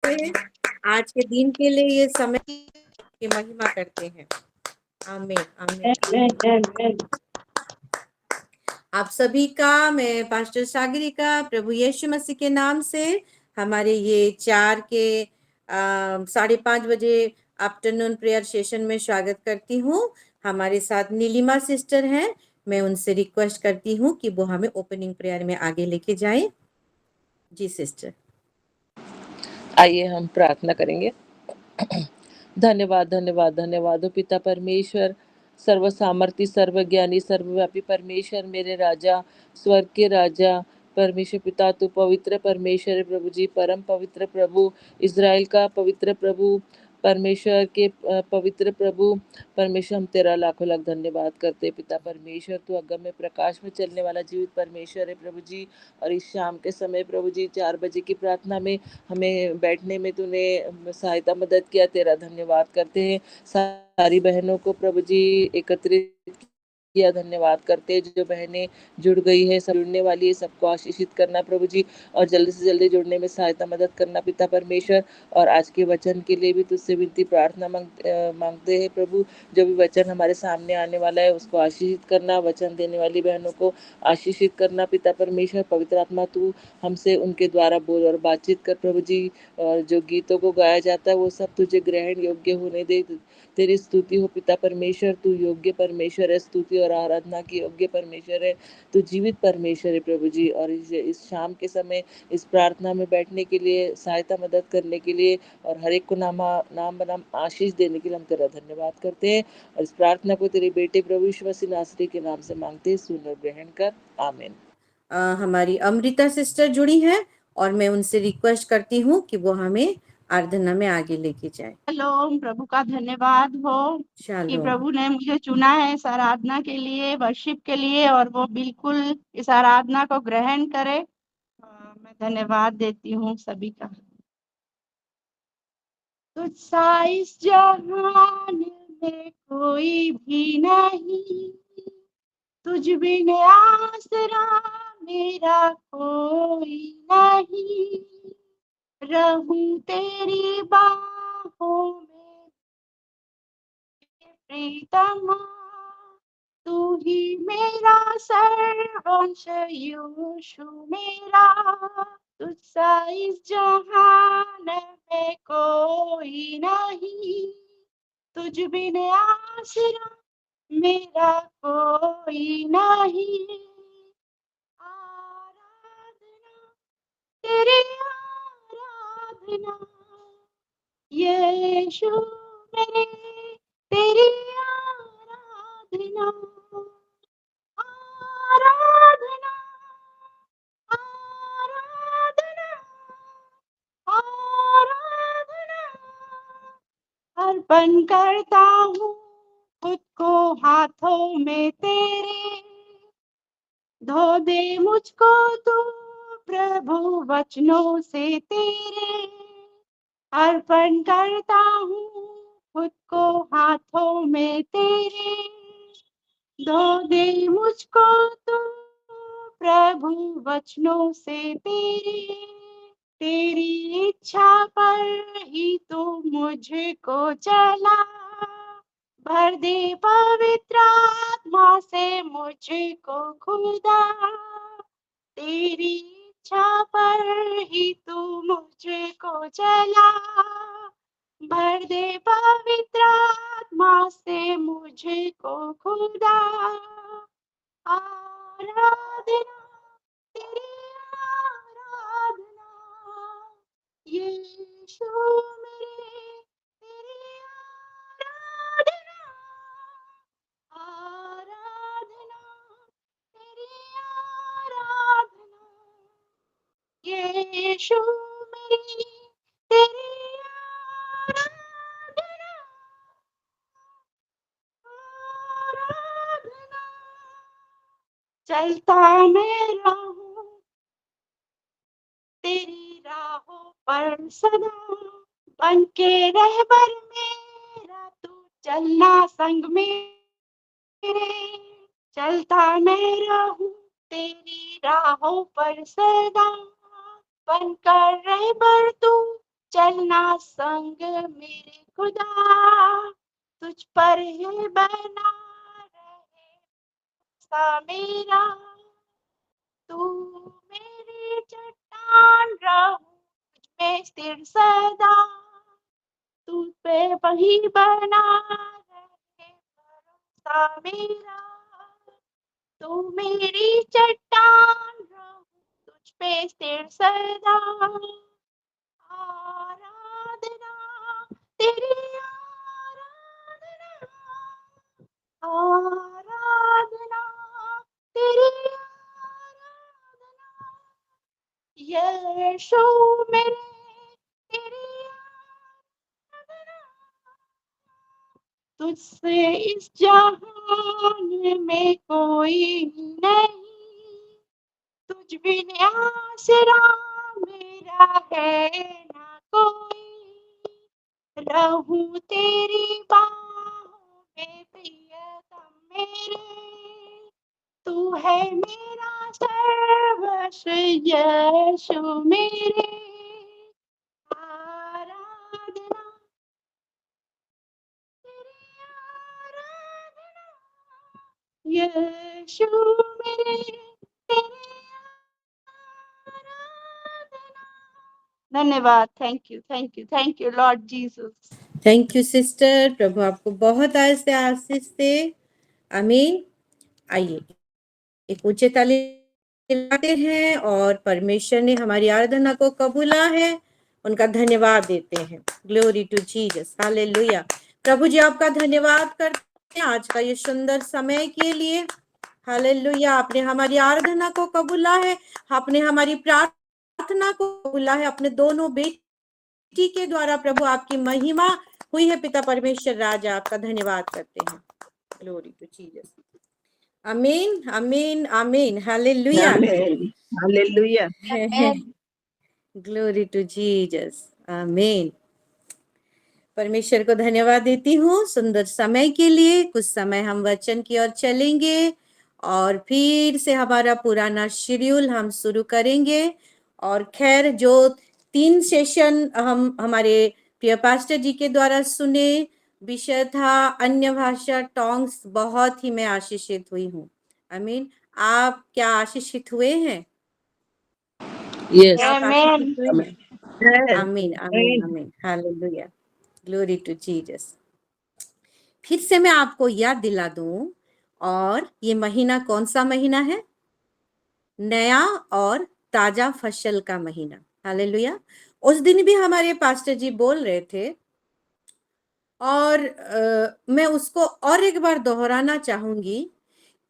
से आज के दिन के लिए, ये समय की महिमा करते हैं। आमीन आमीन। आप सभी का, मैं पास्टर सागरिका, प्रभु यीशु मसीह के नाम से हमारे ये 4 के 5:30 बजे आफ्टरनून प्रेयर सेशन में स्वागत करती हूँ। हमारे साथ नीलिमा सिस्टर हैं। मैं उनसे रिक्वेस्ट करती हूँ कि वो हमें ओपनिंग प्रेयर में आगे लेके जाएं। जी सिस्टर। आइए हम प्रार्थना करेंगे। धन्यवाद धन्यवाद धन्यवाद हो पिता परमेश्वर, सर्व सामर्थी, सर्वज्ञानी, सर्वव्यापी परमेश्वर, मेरे राजा, स्वर्ग के राजा परमेश्वर पिता, तू पवित्र परमेश्वर है प्रभु जी, परम पवित्र प्रभु, इज़राइल का पवित्र प्रभु, परमेश्वर के पवित्र प्रभु परमेश्वर, हम तेरा लाखों लाख धन्यवाद करते हैं पिता परमेश्वर। तू अगम्य प्रकाश में चलने वाला जीवित परमेश्वर है प्रभु जी। और इस शाम के समय प्रभु जी 4 बजे की प्रार्थना में हमें बैठने में तूने सहायता मदद किया, तेरा धन्यवाद करते हैं। सारी बहनों को प्रभु जी एकत्रित किया, धन्यवाद करते हैं। जो बहनें जुड़ गई है, सब जुड़ने वाली है, सबको आशीषित करना प्रभु जी, और जल्दी से जल्दी जुड़ने में सहायता मदद करना पिता परमेश्वर। और आज के वचन के लिए भी तुझसे विनती प्रार्थना मांगते हैं प्रभु। जो भी वचन हमारे सामने आने वाला है उसको आशीषित करना, वचन देने वाली बहनों को आशीषित करना पिता परमेश्वर। पवित्र आत्मा तू हमसे उनके द्वारा बोल और बातचीत कर प्रभु जी। और जो गीतों को गाया जाता है वो सब तुझे ग्रहण योग्य होने दे। तेरी स्तुति हो पिता परमेश्वर, तू योग्य परमेश्वर है, स्तुति और आराधना की योग्य परमेश्वर है, तू जीवित परमेश्वर है प्रभु जी। और इस शाम के समय इस प्रार्थना में बैठने के लिए, सहायता मदद करने के लिए और हर एक को नाम बनाम आशीष देने के लिए हम तेरा धन्यवाद करते हैं। और इस प्रार्थना को तेरे बेटे प्रभु यीशु मसीह नासरी के नाम से मांगते हैं, सुन और ग्रहण कर, आमीन। हमारी अमृता सिस्टर जुड़ी हैं और मैं उनसे रिक्वेस्ट करती हूँ कि वो हमें आराधना में आगे लेके जाए। हेलो, प्रभु का धन्यवाद हो कि प्रभु ने मुझे चुना है इस आराधना के लिए, वर्शिप के लिए, और वो बिल्कुल इस आराधना को ग्रहण करे। मैं धन्यवाद देती हूँ सभी का। तुझसा इस जहान में कोई भी नहीं, तुझ बिन आसरा मेरा कोई नहीं, रहूं तेरी बाहों में प्रीतमा, तू ही मेरा सर्वंश यीशु मेरा। तुझसा इस जहान में कोई नहीं, तुझ बिन आसरा मेरा कोई नहीं, आराधना तेरी आराधना यीशु मेरे, तेरी आराधना आराधना आराधना आराधना अर्पण करता हूँ खुद को हाथों में तेरे, धो दे मुझको तू प्रभु वचनों से तेरे, अर्पण करता हूँ खुद को हाथों में तेरे, धो दे मुझको तू प्रभु वचनों से तेरे, तेरी इच्छा पर ही तू मुझको चला, भर दे पवित्र आत्मा से मुझको खुदा, तेरी इच्छा पर ही तू मुझको चला, भर दे पवित्र आत्मा से मुझको खुदा, आराधना तेरी आराधना यीशु मेरे, तेरी आराधना आराधना तेरी आराधना यीशु मेरी, तेरी आराधना आराधना। चलता मैं रहूं तेरी राहों पर सदा, बन के रहबर मेरा तू चलना संग मेरे, चलता मैं रहूं तेरी राहों पर सदा, बनकर रहबर तू चलना संग मेरे खुदा, तुझ पर है बना रहे सा मेरा, तू मेरी चट्टान रहूं तुझ में स्थिर सदा, तू पे वही बना रहे भरोसा मेरा, तू मेरी चट्टान रहूं तुझ पे स्थिर सदा। आराधना तेरी आराधना, आराधना तेरी आराधना, यीशु मेरे तेरी आराधना, तुझसे इस जहान में कोई नहीं, तुझ बिन आसरा मेरा है ना कोई, रहूं तेरी बाहों में प्रियतम मेरे, तू है मेरा सर्वस्व यीशु मेरे। आराधना तेरी आराधना, यीशु मेरे तेरी आराधना। धन्यवाद। Thank you Lord Jesus. Thank you sister, प्रभु आपको बहुत आशीष दे। आमीन। आइए एक ऊंचे ताली लगाते हैं और परमेश्वर ने हमारी आराधना को कबूला है, उनका धन्यवाद देते हैं। Glory to Jesus, hallelujah. प्रभु जी आपका धन्यवाद करते हैं आज का ये सुंदर समय के लिए। हालेलुया, आपने हमारी आराधना को कबूला है, आपने हमारी प्रार्थना को कबूला है। अपने दोनों बेटी के द्वारा प्रभु आपकी महिमा हुई है। पिता परमेश्वर राजा आपका धन्यवाद करते हैं। Glory to Jesus. आमीन आमीन आमीन। Hallelujah hallelujah. Glory to Jesus. आमीन। परमेश्वर को धन्यवाद देती हूँ सुंदर समय के लिए। कुछ समय हम वचन की ओर चलेंगे और फिर से हमारा पुराना शेड्यूल हम शुरू करेंगे। और खैर जो 3 सेशन हम हमारे प्रिय पास्टर जी के द्वारा सुने, विषय था अन्य भाषा टोंग्स, बहुत ही मैं आशीषित हुई हूँ। आमीन। आप क्या आशीषित हुए हैं? यस। आप आशीषित हुए हैं? Yes. आमीन आमीन आमीन। Hallelujah, glory to Jesus. फिर से मैं आपको याद दिला दूं, और ये महीना कौन सा महीना है? नया और ताजा फसल का महीना। हालेलुया। उस दिन भी हमारे पास्टर जी बोल रहे थे, और मैं उसको और एक बार दोहराना चाहूंगी,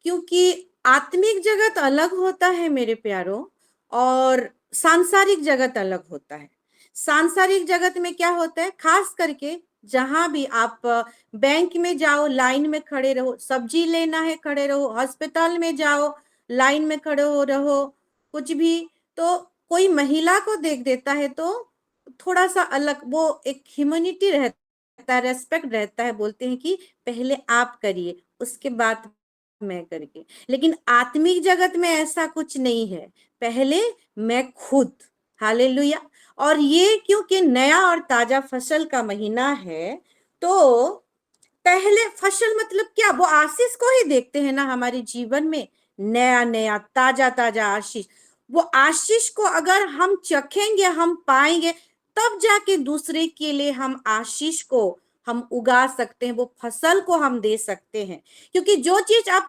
क्योंकि आत्मिक जगत अलग होता है मेरे प्यारों, और सांसारिक जगत अलग होता है। सांसारिक जगत में क्या होता है, खास करके जहां भी आप बैंक में जाओ लाइन में खड़े रहो, सब्जी लेना है खड़े रहो, हॉस्पिटल में जाओ लाइन में खड़े हो रहो, कुछ भी, तो कोई महिला को देख देता है तो थोड़ा सा अलग, वो एक ह्यूमैनिटी रहता है, रेस्पेक्ट रहता है, बोलते हैं कि पहले आप करिए उसके बाद मैं करके। लेकिन आत्मिक जगत में ऐसा कुछ नहीं है, पहले मैं खुद। हालेलुया। और ये क्योंकि नया और ताजा फसल का महीना है, तो पहले फसल मतलब क्या, वो आशीष को ही देखते हैं ना हमारे जीवन में, नया नया ताजा ताजा आशीष। वो आशीष को अगर हम चखेंगे, हम पाएंगे, तब जाके दूसरे के लिए हम आशीष को हम उगा सकते हैं, वो फसल को हम दे सकते हैं। क्योंकि जो चीज आप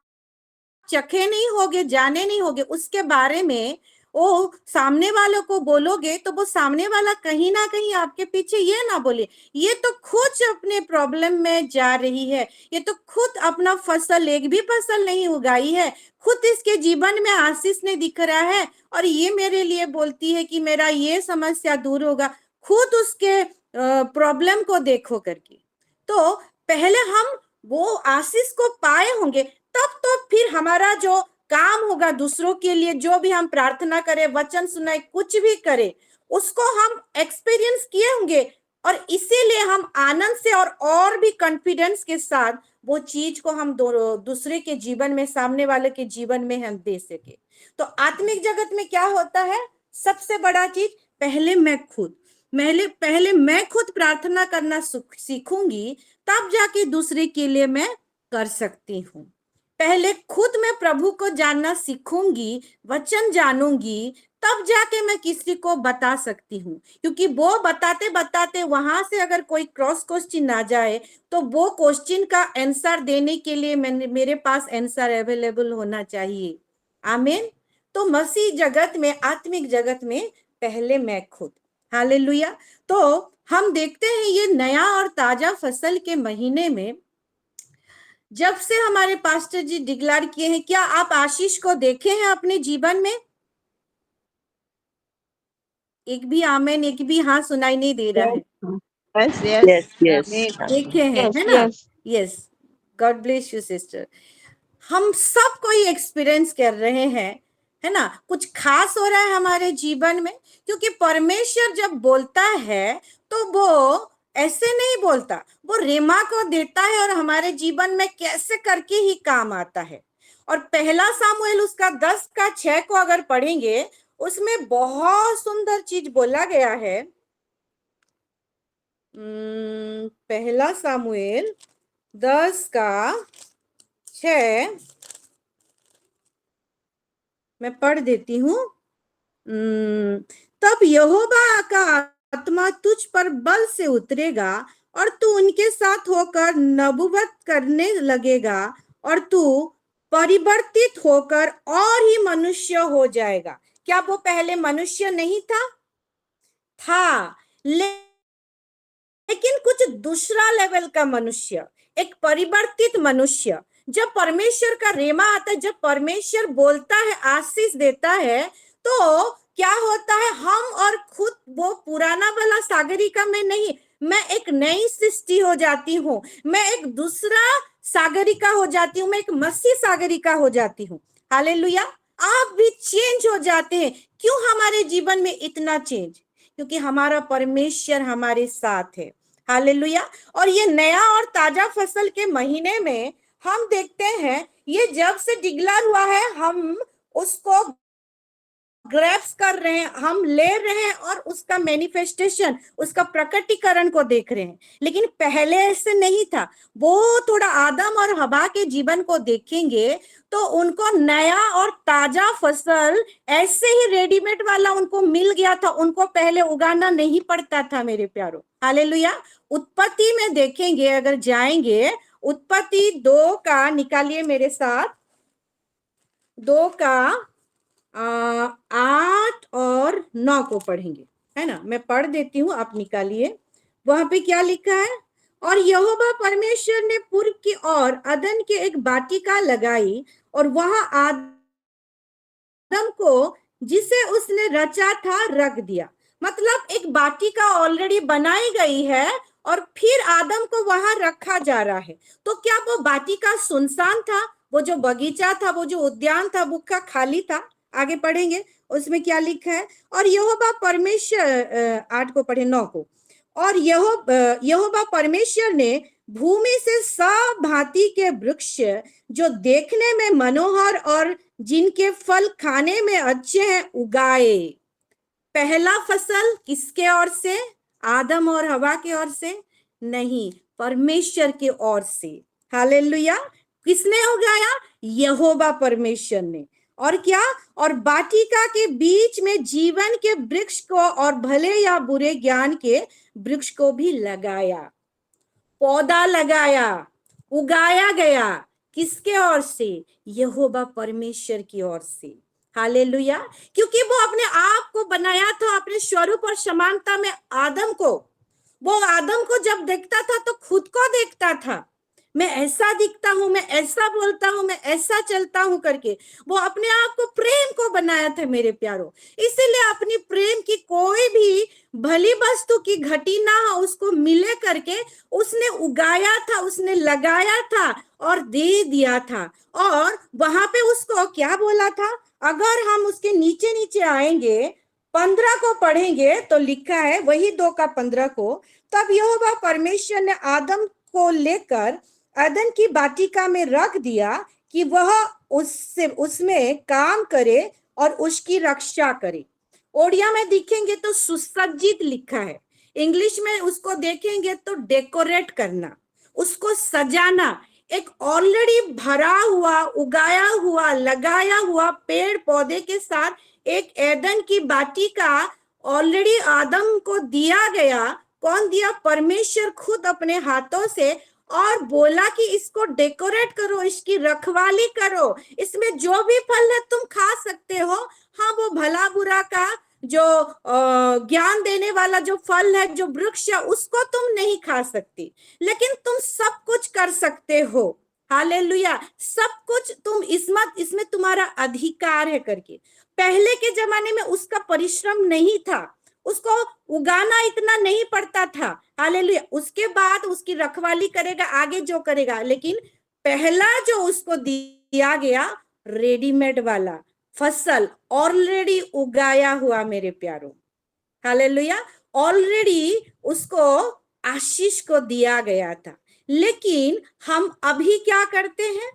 चखे नहीं होगे, जाने नहीं होगे, उसके बारे में वो सामने वालों को बोलोगे, तो वो सामने वाला कहीं ना कहीं आपके पीछे ये ना बोले, ये तो खुद अपने प्रॉब्लम में जा रही है, ये तो खुद अपना फसल, एक भी फसल नहीं उगाई है, खुद इसके जीवन में आशीष नहीं दिख रहा है, और ये मेरे लिए बोलती है कि मेरा ये समस्या दूर होगा। खुद उसके प्रॉब्लम को देखो करके, तो पहले हम वो आशीष को पाए होंगे, तब तो फिर हमारा जो काम होगा दूसरों के लिए, जो भी हम प्रार्थना करें, वचन सुनाए, कुछ भी करें, उसको हम एक्सपीरियंस किए होंगे, और इसीलिए हम आनंद से और भी कॉन्फिडेंस के साथ वो चीज को हम दूसरे के जीवन में, सामने वाले के जीवन में हम दे सके। तो आत्मिक जगत में क्या होता है, सबसे बड़ा चीज, पहले मैं खुद। पहले मैं खुद प्रार्थना करना सीखूंगी, तब जाके दूसरे के लिए मैं कर सकती हूँ। पहले खुद मैं प्रभु को जानना सीखूंगी, वचन जानूंगी, तब जाके मैं किसी को बता सकती हूँ। क्योंकि वो बताते बताते वहां से अगर कोई क्रॉस क्वेश्चन आ जाए तो वो क्वेश्चन का आंसर देने के लिए मेरे पास आंसर अवेलेबल होना चाहिए। आमीन। तो मसीह जगत में, आत्मिक जगत में पहले मैं खुद। हालेलुया। तो हम देखते हैं ये नया और ताजा फसल के महीने में जब से हमारे पास्टर जी डिक्लेयर किए हैं, क्या आप आशीष को देखे हैं अपने जीवन में? एक भी आमेन, एक भी हाँ सुनाई नहीं दे रहा है। Yes yes yes yes. आमीन। देखे हैं, यस है ना? Yes yes. God bless you sister. हम सब कोई एक्सपीरियंस कर रहे हैं, है ना? कुछ खास हो रहा है हमारे जीवन में, क्योंकि परमेश्वर जब बोलता है तो वो ऐसे नहीं बोलता, वो रेमा को देता है और हमारे जीवन में कैसे करके ही काम आता है। और पहला सामुएल उसका 10:6 को अगर पढ़ेंगे, उसमें बहुत सुंदर चीज बोला गया है। पहला सामुएल 10:6 मैं पढ़ देती हूँ। तब यहोवा का आत्मा तुझ पर बल से उतरेगा और तू उनके साथ होकर नबूवत करने लगेगा और तू परिवर्तित होकर और ही मनुष्य हो जाएगा। क्या वो पहले मनुष्य नहीं था? लेकिन कुछ दूसरा लेवल का मनुष्य, एक परिवर्तित मनुष्य। जब परमेश्वर का रेमा आता है, जब परमेश्वर बोलता है, आशीष देता है, तो क्या होता है? हम और खुद वो पुराना वाला सागरिका में नहीं, मैं एक नई सृष्टि हो जाती हूँ, मैं एक दूसरा सागरिका हो जाती हूँ, मैं एक मसीह सागरिका हो जाती हूँ। हालेलुया। आप भी चेंज हो जाते हैं। क्यों हमारे जीवन में इतना चेंज? क्योंकि हमारा परमेश्वर हमारे साथ है। हालेलुया। और ये नया और ताजा फसल के महीने में हम देखते हैं, ये जब से डिक्लेयर हुआ है, हम उसको ग्रैप्स कर रहे हैं, हम ले रहे हैं और उसका मैनिफेस्टेशन, उसका प्रकटीकरण को देख रहे हैं। लेकिन पहले ऐसे नहीं था। वो थोड़ा आदम और हवा के जीवन को देखेंगे तो उनको नया और ताजा फसल ऐसे ही रेडीमेड वाला उनको मिल गया था, उनको पहले उगाना नहीं पड़ता था मेरे प्यारो। हालेलुया। उत्पत्ति में देखेंगे, अगर जाएंगे, उत्पत्ति 2 का निकालिए मेरे साथ, 2 का 8 और 9 को पढ़ेंगे, है ना? मैं पढ़ देती हूँ, आप निकालिए। वहां पे क्या लिखा है? और यहोवा परमेश्वर ने पूर्व की ओर अदन के एक बाटिका लगाई और वहां आदम को जिसे उसने रचा था रख दिया। मतलब एक बाटिका ऑलरेडी बनाई गई है और फिर आदम को वहां रखा जा रहा है। तो क्या वो बाटिका सुनसान था? वो जो बगीचा था, वो जो उद्यान था, वो क्या खाली था? आगे पढ़ेंगे, उसमें क्या लिखा है? और यहोवा परमेश्वर, 8 को पढ़े, 9 को। और यहोवा परमेश्वर ने भूमि से सब भांति के वृक्ष जो देखने में मनोहर और जिनके फल खाने में अच्छे हैं उगाए। पहला फसल किसके ओर से? आदम और हवा के ओर से नहीं, परमेश्वर के ओर से। हालेलुया। किसने उगाया? यहोवा परमेश्वर ने। और क्या? और बाटिका के बीच में जीवन के वृक्ष को और भले या बुरे ज्ञान के वृक्ष को भी लगाया। पौधा लगाया, उगाया गया। किसके ओर से? यहोवा परमेश्वर की ओर से। हालेलुया। क्योंकि वो अपने आप को बनाया था अपने स्वरूप और समानता में आदम को। वो आदम को जब देखता था तो खुद को देखता था, मैं ऐसा दिखता हूं, मैं ऐसा बोलता हूं, मैं ऐसा चलता हूं करके। वो अपने आप को प्रेम को बनाया था मेरे प्यारो। इसीलिए अपनी प्रेम की कोई भी भली वस्तु की घटी ना हो, उसको मिले करके उसने उगाया था, उसने लगाया था और दे दिया था। और वहां पे उसको क्या बोला था? अगर हम उसके नीचे नीचे आएंगे, 15 को पढ़ेंगे तो लिखा है, वही 2 का 15 को। तब यहोवा परमेश्वर ने आदम को लेकर अदन की बाटिका में रख दिया कि वह उसमें काम करे और उसकी रक्षा करे। ओडिया में देखेंगे तो सुसज्जित लिखा है, इंग्लिश में उसको देखेंगे तो डेकोरेट करना, उसको सजाना। एक ऑलरेडी भरा हुआ, उगाया हुआ, लगाया हुआ पेड़ पौधे के साथ एक एदन की बाटिका ऑलरेडी आदम को दिया गया। कौन दिया? परमेश्वर खुद अपने हाथों से, और बोला कि इसको डेकोरेट करो, इसकी रखवाली करो, इसमें जो भी फल है तुम खा सकते हो। हाँ, वो भला बुरा का जो ज्ञान देने वाला जो फल है, जो वृक्ष है, उसको तुम नहीं खा सकती, लेकिन तुम सब कुछ कर सकते हो। हालेलुया, सब कुछ तुम इसमें तुम्हारा अधिकार है करके। पहले के जमाने में उसका परिश्रम नहीं था, उसको उगाना इतना नहीं पड़ता था। हालेलुया, उसके बाद उसकी रखवाली करेगा, आगे जो करेगा, लेकिन पहला जो उसको दिया गया रेडीमेड वाला फसल, ऑलरेडी उगाया हुआ मेरे प्यारों। हालेलुया, ऑलरेडी उसको आशीष को दिया गया था। लेकिन हम अभी क्या करते हैं?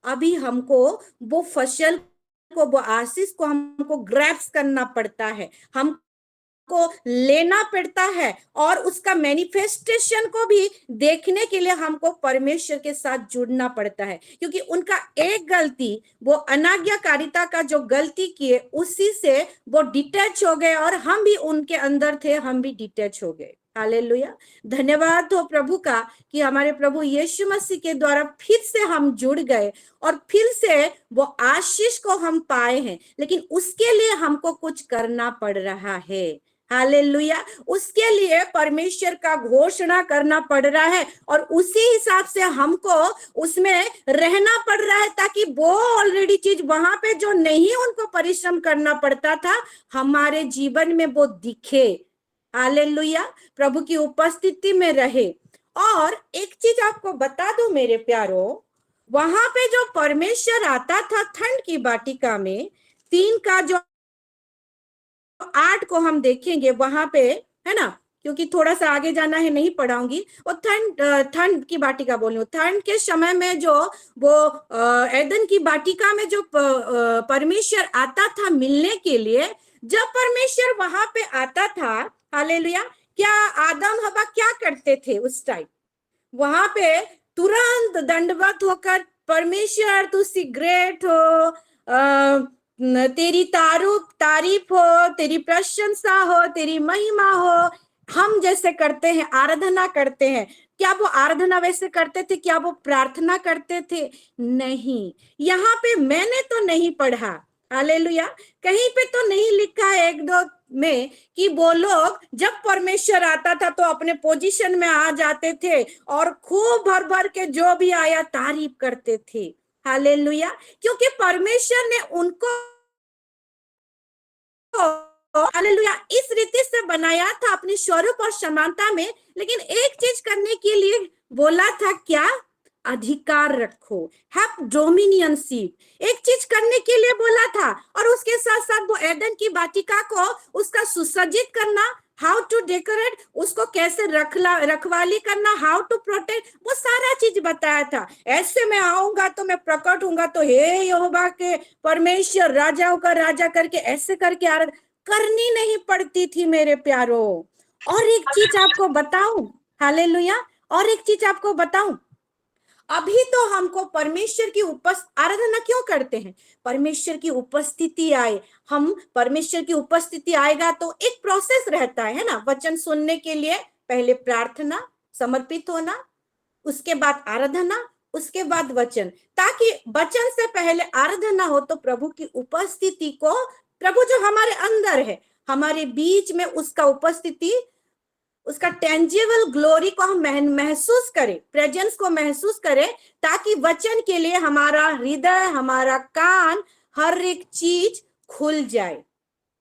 अभी हमको वो फसल को, वो आशीष को हमको ग्रैब्स करना पड़ता है, हम को लेना पड़ता है, और उसका मैनिफेस्टेशन को भी देखने के लिए हमको परमेश्वर के साथ जुड़ना पड़ता है। क्योंकि उनका एक गलती, वो अनाज्ञाकारिता का जो गलती किए, उसी से वो डिटैच हो गए, और हम भी उनके अंदर थे, हम भी डिटैच हो गए। हालेलुया, धन्यवाद हो प्रभु का कि हमारे प्रभु यीशु मसीह के द्वारा फिर से हम जुड़ गए, और फिर से वो आशीष को हम पाए हैं। लेकिन उसके लिए हमको कुछ करना पड़ रहा है। हालेलुया, उसके लिए परमेश्वर का घोषणा करना पड़ रहा है, और उसी हिसाब से हमको उसमें रहना पड़ रहा है, ताकि वो ऑलरेडी चीज वहां पे जो नहीं उनको परिश्रम करना पड़ता था, हमारे जीवन में वो दिखे। हालेलुया, प्रभु की उपस्थिति में रहे। और एक चीज आपको बता दूं मेरे प्यारो, वहां पे जो परमेश्वर आता था ठंड की वाटिका में, 3 का जो 8 को हम देखेंगे वहां पे, है ना, क्योंकि थोड़ा सा आगे जाना है, नहीं पढ़ाऊंगी। वो ठंड की वाटिका बोल रही हूँ, ठंड के समय में जो वो एदन की वाटिका में जो परमेश्वर आता था मिलने के लिए, जब परमेश्वर वहां पे आता था, हालेलुया, क्या आदम हवा क्या करते थे उस टाइम? वहां पे तुरंत दंडवत होकर, परमेश्वर तू सी ग्रेट हो, तेरी तारीफ हो, तेरी प्रशंसा हो, तेरी महिमा हो, हम जैसे करते हैं, आराधना करते हैं। क्या वो आराधना वैसे करते थे? क्या वो प्रार्थना करते थे? नहीं। यहाँ पे मैंने तो नहीं पढ़ा, हालेलुया, कहीं पे तो नहीं लिखा है 1-2 में कि वो लोग जब परमेश्वर आता था तो अपने पोजीशन में आ जाते थे और खूब भर भर के जो भी आया तारीफ करते थे। हालेलुया, क्योंकि परमेश्वर ने उनको, हालेलुया, इस रीति से बनाया था अपनी स्वरूप और समानता में। लेकिन एक चीज करने के लिए बोला था, क्या? अधिकार रखो, हैव डोमिनियनशिप। एक चीज करने के लिए बोला था, और उसके साथ साथ वो एदन की वाटिका को उसका सुसज्जित करना, हाउ टू डेकोरेट, उसको कैसे रखवाली करना, हाउ टू प्रोटेक्ट, वो सारा चीज बताया था। ऐसे मैं आऊंगा तो मैं प्रकट होऊंगा तो हे यहोवा के परमेश्वर, राजाओं का राजा करके, ऐसे करके करनी नहीं पड़ती थी मेरे प्यारो। और एक चीज आपको बताऊं, हालेलुया, और एक चीज आपको बताऊं, अभी तो हमको परमेश्वर की आराधना क्यों करते हैं? परमेश्वर की उपस्थिति आए, हम परमेश्वर की उपस्थिति आएगा तो एक प्रोसेस रहता है ना, वचन सुनने के लिए पहले प्रार्थना, समर्पित होना, उसके बाद आराधना, उसके बाद वचन, ताकि वचन से पहले आराधना हो तो प्रभु की उपस्थिति को, प्रभु जो हमारे अंदर है, हमारे बीच में, उसका उपस्थिति, उसका टेंजिबल ग्लोरी को हम महसूस करें, प्रेजेंस को महसूस करें, ताकि वचन के लिए हमारा हृदय, हमारा कान, हर एक चीज खुल जाए,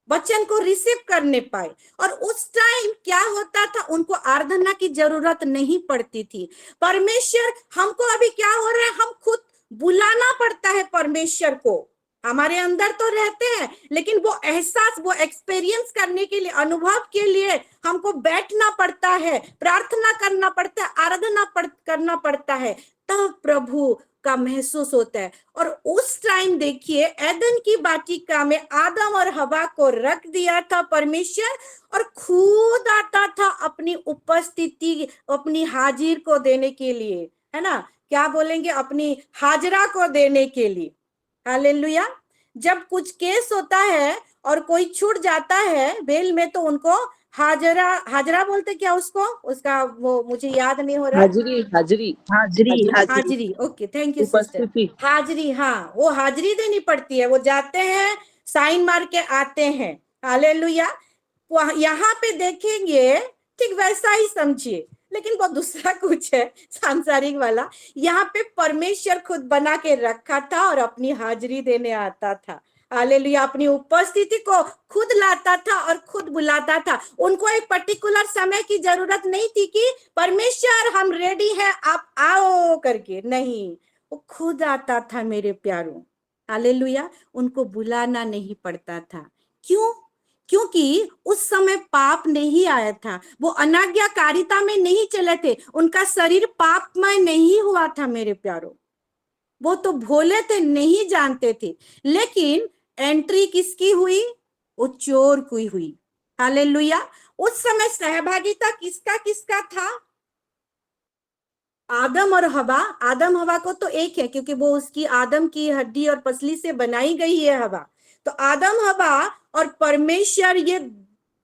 वचन को रिसीव करने पाए। और उस टाइम क्या होता था, उनको आराधना की जरूरत नहीं पड़ती थी। परमेश्वर, हमको अभी क्या हो रहा है, हम खुद बुलाना पड़ता है परमेश्वर को, हमारे अंदर तो रहते हैं, लेकिन वो एहसास, वो एक्सपीरियंस करने के लिए, अनुभव के लिए हमको बैठना पड़ता है, प्रार्थना करना पड़ता है, आराधना करना पड़ता है, तब प्रभु का महसूस होता है। और उस टाइम देखिए एदन की वाटिका में आदम और हवा को रख दिया था परमेश्वर, और खुद आता था अपनी उपस्थिति, अपनी हाजिर को देने के लिए, है ना, क्या बोलेंगे, अपनी हाजरा को देने के लिए। हालेलुया। जब कुछ केस होता है और कोई छूट जाता है बेल में, तो उनको हाजरा, हाजरा बोलते क्या उसको, उसका वो मुझे याद नहीं हो रहा। हाजिरी, हाजिरी, हाजिरी, हाजिरी, हाजिरी, ओके, थैंक यू सिस्टर। उपस्थिति, हाजिरी, हाँ, वो हाजिरी देनी पड़ती है। वो जाते हैं, साइन मार के आते हैं। हालेलुया। यहाँ पे देखेंगे ठीक वैसा ही समझिए, लेकिन वो दूसरा कुछ है सांसारिक वाला। यहाँ पे परमेश्वर खुद बना के रखा था और अपनी हाजिरी देने आता था। हालेलुया। अपनी उपस्थिति को खुद लाता था और खुद बुलाता था। उनको एक पर्टिकुलर समय की जरूरत नहीं थी कि परमेश्वर हम रेडी हैं आप आओ करके, नहीं, वो खुद आता था मेरे प्यारों। हालेलुया। उनको बुलाना नहीं पड़ता था। क्यों? क्योंकि उस समय पाप नहीं आया था, वो अनाज्ञाकारिता में नहीं चले थे, उनका शरीर पापमय नहीं हुआ था मेरे प्यारों। वो तो भोले थे, नहीं जानते थे। लेकिन एंट्री किसकी हुई? वो चोर की हुई। हालेलुया। उस समय सहभागिता किसका किसका था? आदम और हवा। आदम हवा को तो एक है, क्योंकि वो उसकी आदम की हड्डी और पसली से बनाई गई है हवा। तो आदम हवा और परमेश्वर, ये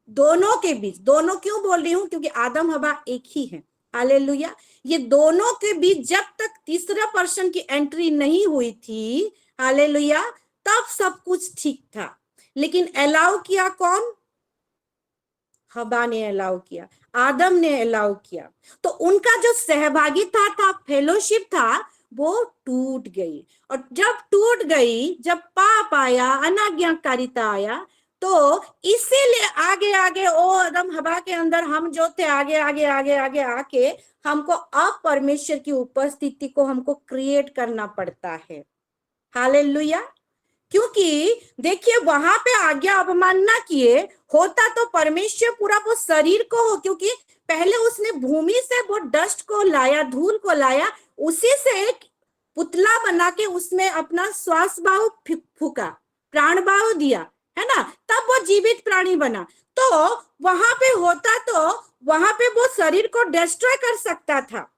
दोनों के बीच, दोनों क्यों बोल रही हूं, क्योंकि आदम हवा एक ही है। हालेलुया। ये दोनों के बीच जब तक तीसरा पर्सन की एंट्री नहीं हुई थी, हालेलुया, तब सब कुछ ठीक था। लेकिन अलाउ किया कौन? हवा ने अलाउ किया, आदम ने अलाउ किया। तो उनका जो सहभागिता था, फेलोशिप था, वो टूट गई। और जब टूट गई, जब पाप आया, अनाज्ञाकारिता आया, तो इसीलिए आगे आगे ओ आदम हवा के अंदर हम जो थे, आगे आगे आगे आगे आके हमको अब परमेश्वर की उपस्थिति को हमको क्रिएट करना पड़ता है। हालेलुया। क्योंकि देखिए वहां पे आज्ञा अवमानना किए होता तो परमेश्वर पूरा वो शरीर को हो, क्योंकि पहले उसने भूमि से वो डस्ट को लाया, धूल को लाया, उसी से एक पुतला बना के उसमें अपना श्वास वायु फूका, प्राण वायु दिया, है ना, तब वो जीवित प्राणी बना। तो वहां पे होता तो वहां पे वो शरीर को डिस्ट्रॉय कर सकता था,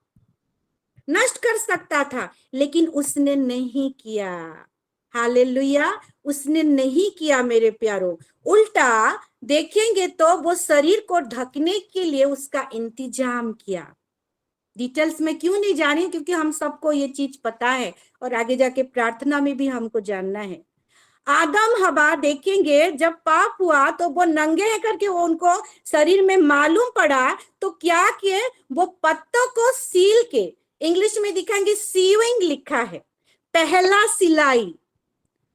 नष्ट कर सकता था, लेकिन उसने नहीं किया। हालेलुया। उसने नहीं किया मेरे प्यारों। उल्टा देखेंगे तो वो शरीर को ढकने के लिए उसका इंतजाम किया। डिटेल्स में क्यों नहीं जानी, क्योंकि हम सबको ये चीज पता है और आगे जाके प्रार्थना में भी हमको जानना है। आदम हवा देखेंगे जब पाप हुआ तो वो नंगे है करके वो उनको शरीर में मालूम पड़ा, तो क्या किए, वो पत्तों को सील के, इंग्लिश में दिखाएंगे सीविंग लिखा है, पहला सिलाई।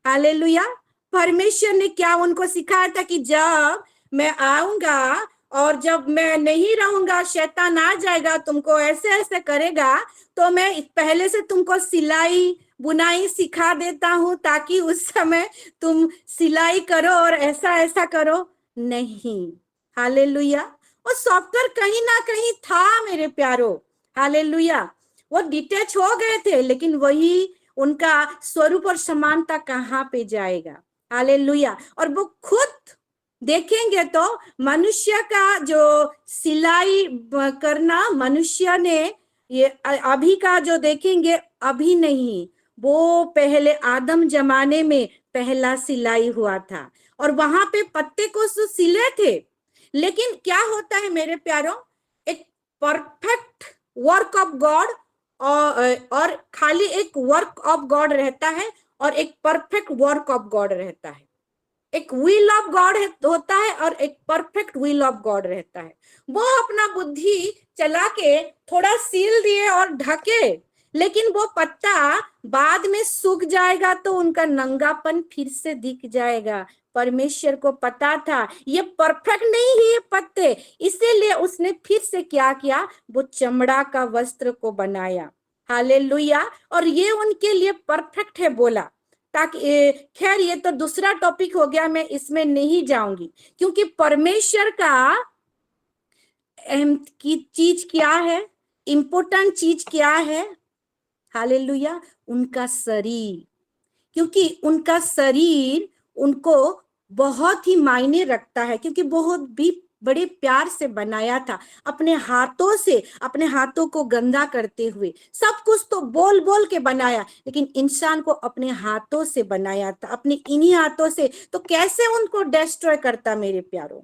हालेलुया। परमेश्वर ने क्या उनको सिखाया था कि जब मैं आऊंगा और जब मैं नहीं रहूंगा, शैतान आ जाएगा, तुमको ऐसे ऐसे करेगा, तो मैं पहले से तुमको सिलाई बुनाई सिखा देता हूं, ताकि उस समय तुम सिलाई करो और ऐसा ऐसा करो। नहीं। हालेलुया। वो सॉफ्टवेयर कहीं ना कहीं था मेरे प्यारो। हालेलुया। वो डिटैच हो गए थे, लेकिन वही उनका स्वरूप और समानता कहाँ पे जाएगा। हालेलुया। और वो खुद देखेंगे तो मनुष्य का जो सिलाई करना, मनुष्य ने ये अभी का जो देखेंगे, अभी नहीं, वो पहले आदम जमाने में पहला सिलाई हुआ था, और वहां पे पत्ते को सिले थे। लेकिन क्या होता है मेरे प्यारों, एक परफेक्ट वर्क ऑफ गॉड और खाली एक वर्क ऑफ गॉड रहता है, और एक परफेक्ट वर्क ऑफ गॉड रहता है। एक विल ऑफ गॉड होता है और एक परफेक्ट विल ऑफ गॉड रहता है। वो अपना बुद्धि चला के थोड़ा सील दिए और ढके, लेकिन वो पत्ता बाद में सूख जाएगा तो उनका नंगापन फिर से दिख जाएगा। परमेश्वर को पता था ये परफेक्ट नहीं है ये पत्ते, इसीलिए उसने फिर से क्या किया, वो चमड़ा का वस्त्र को बनाया। हालेलुया। और ये उनके लिए परफेक्ट है बोला, ताकि खैर ये तो दूसरा टॉपिक हो गया, मैं इसमें नहीं जाऊंगी, क्योंकि परमेश्वर का अहम की चीज क्या है, इंपोर्टेंट चीज क्या है। हालेलुया, उनका शरीर, क्योंकि उनका शरीर उनको बहुत ही मायने रखता है, क्योंकि बहुत भी बड़े प्यार से बनाया था, अपने हाथों से, अपने हाथों को गंदा करते हुए। सब कुछ तो बोल बोल के बनाया, लेकिन इंसान को अपने हाथों से बनाया था, अपने इन्हीं हाथों से, तो कैसे उनको डिस्ट्रॉय करता मेरे प्यारों।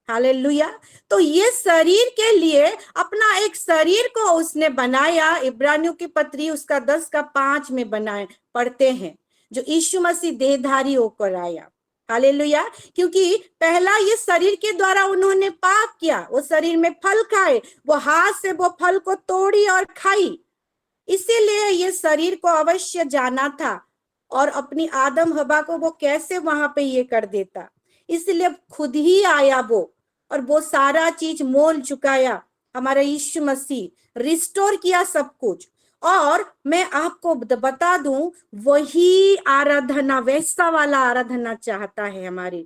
हालेलुया। तो ये शरीर के लिए अपना एक शरीर को उसने बनाया। इब्रानियों की पत्री उसका 10:5 में बनाए पढ़ते हैं, जो यीशु मसीह देहधारी होकर आया। हालेलुया। क्योंकि पहला ये शरीर के द्वारा उन्होंने पाप किया, वो शरीर में फल खाए, वो हाथ से वो फल को तोड़ी और खाई, इसीलिए ये शरीर को अवश्य जाना था। और अपनी आदम हवा को वो कैसे वहां पे ये कर देता, इसलिए खुद ही आया वो, और वो सारा चीज मोल चुकाया। हमारा यीशु मसीह रिस्टोर किया सब कुछ। और मैं आपको बता दूं, वही आराधना, वैसा वाला आराधना चाहता है हमारे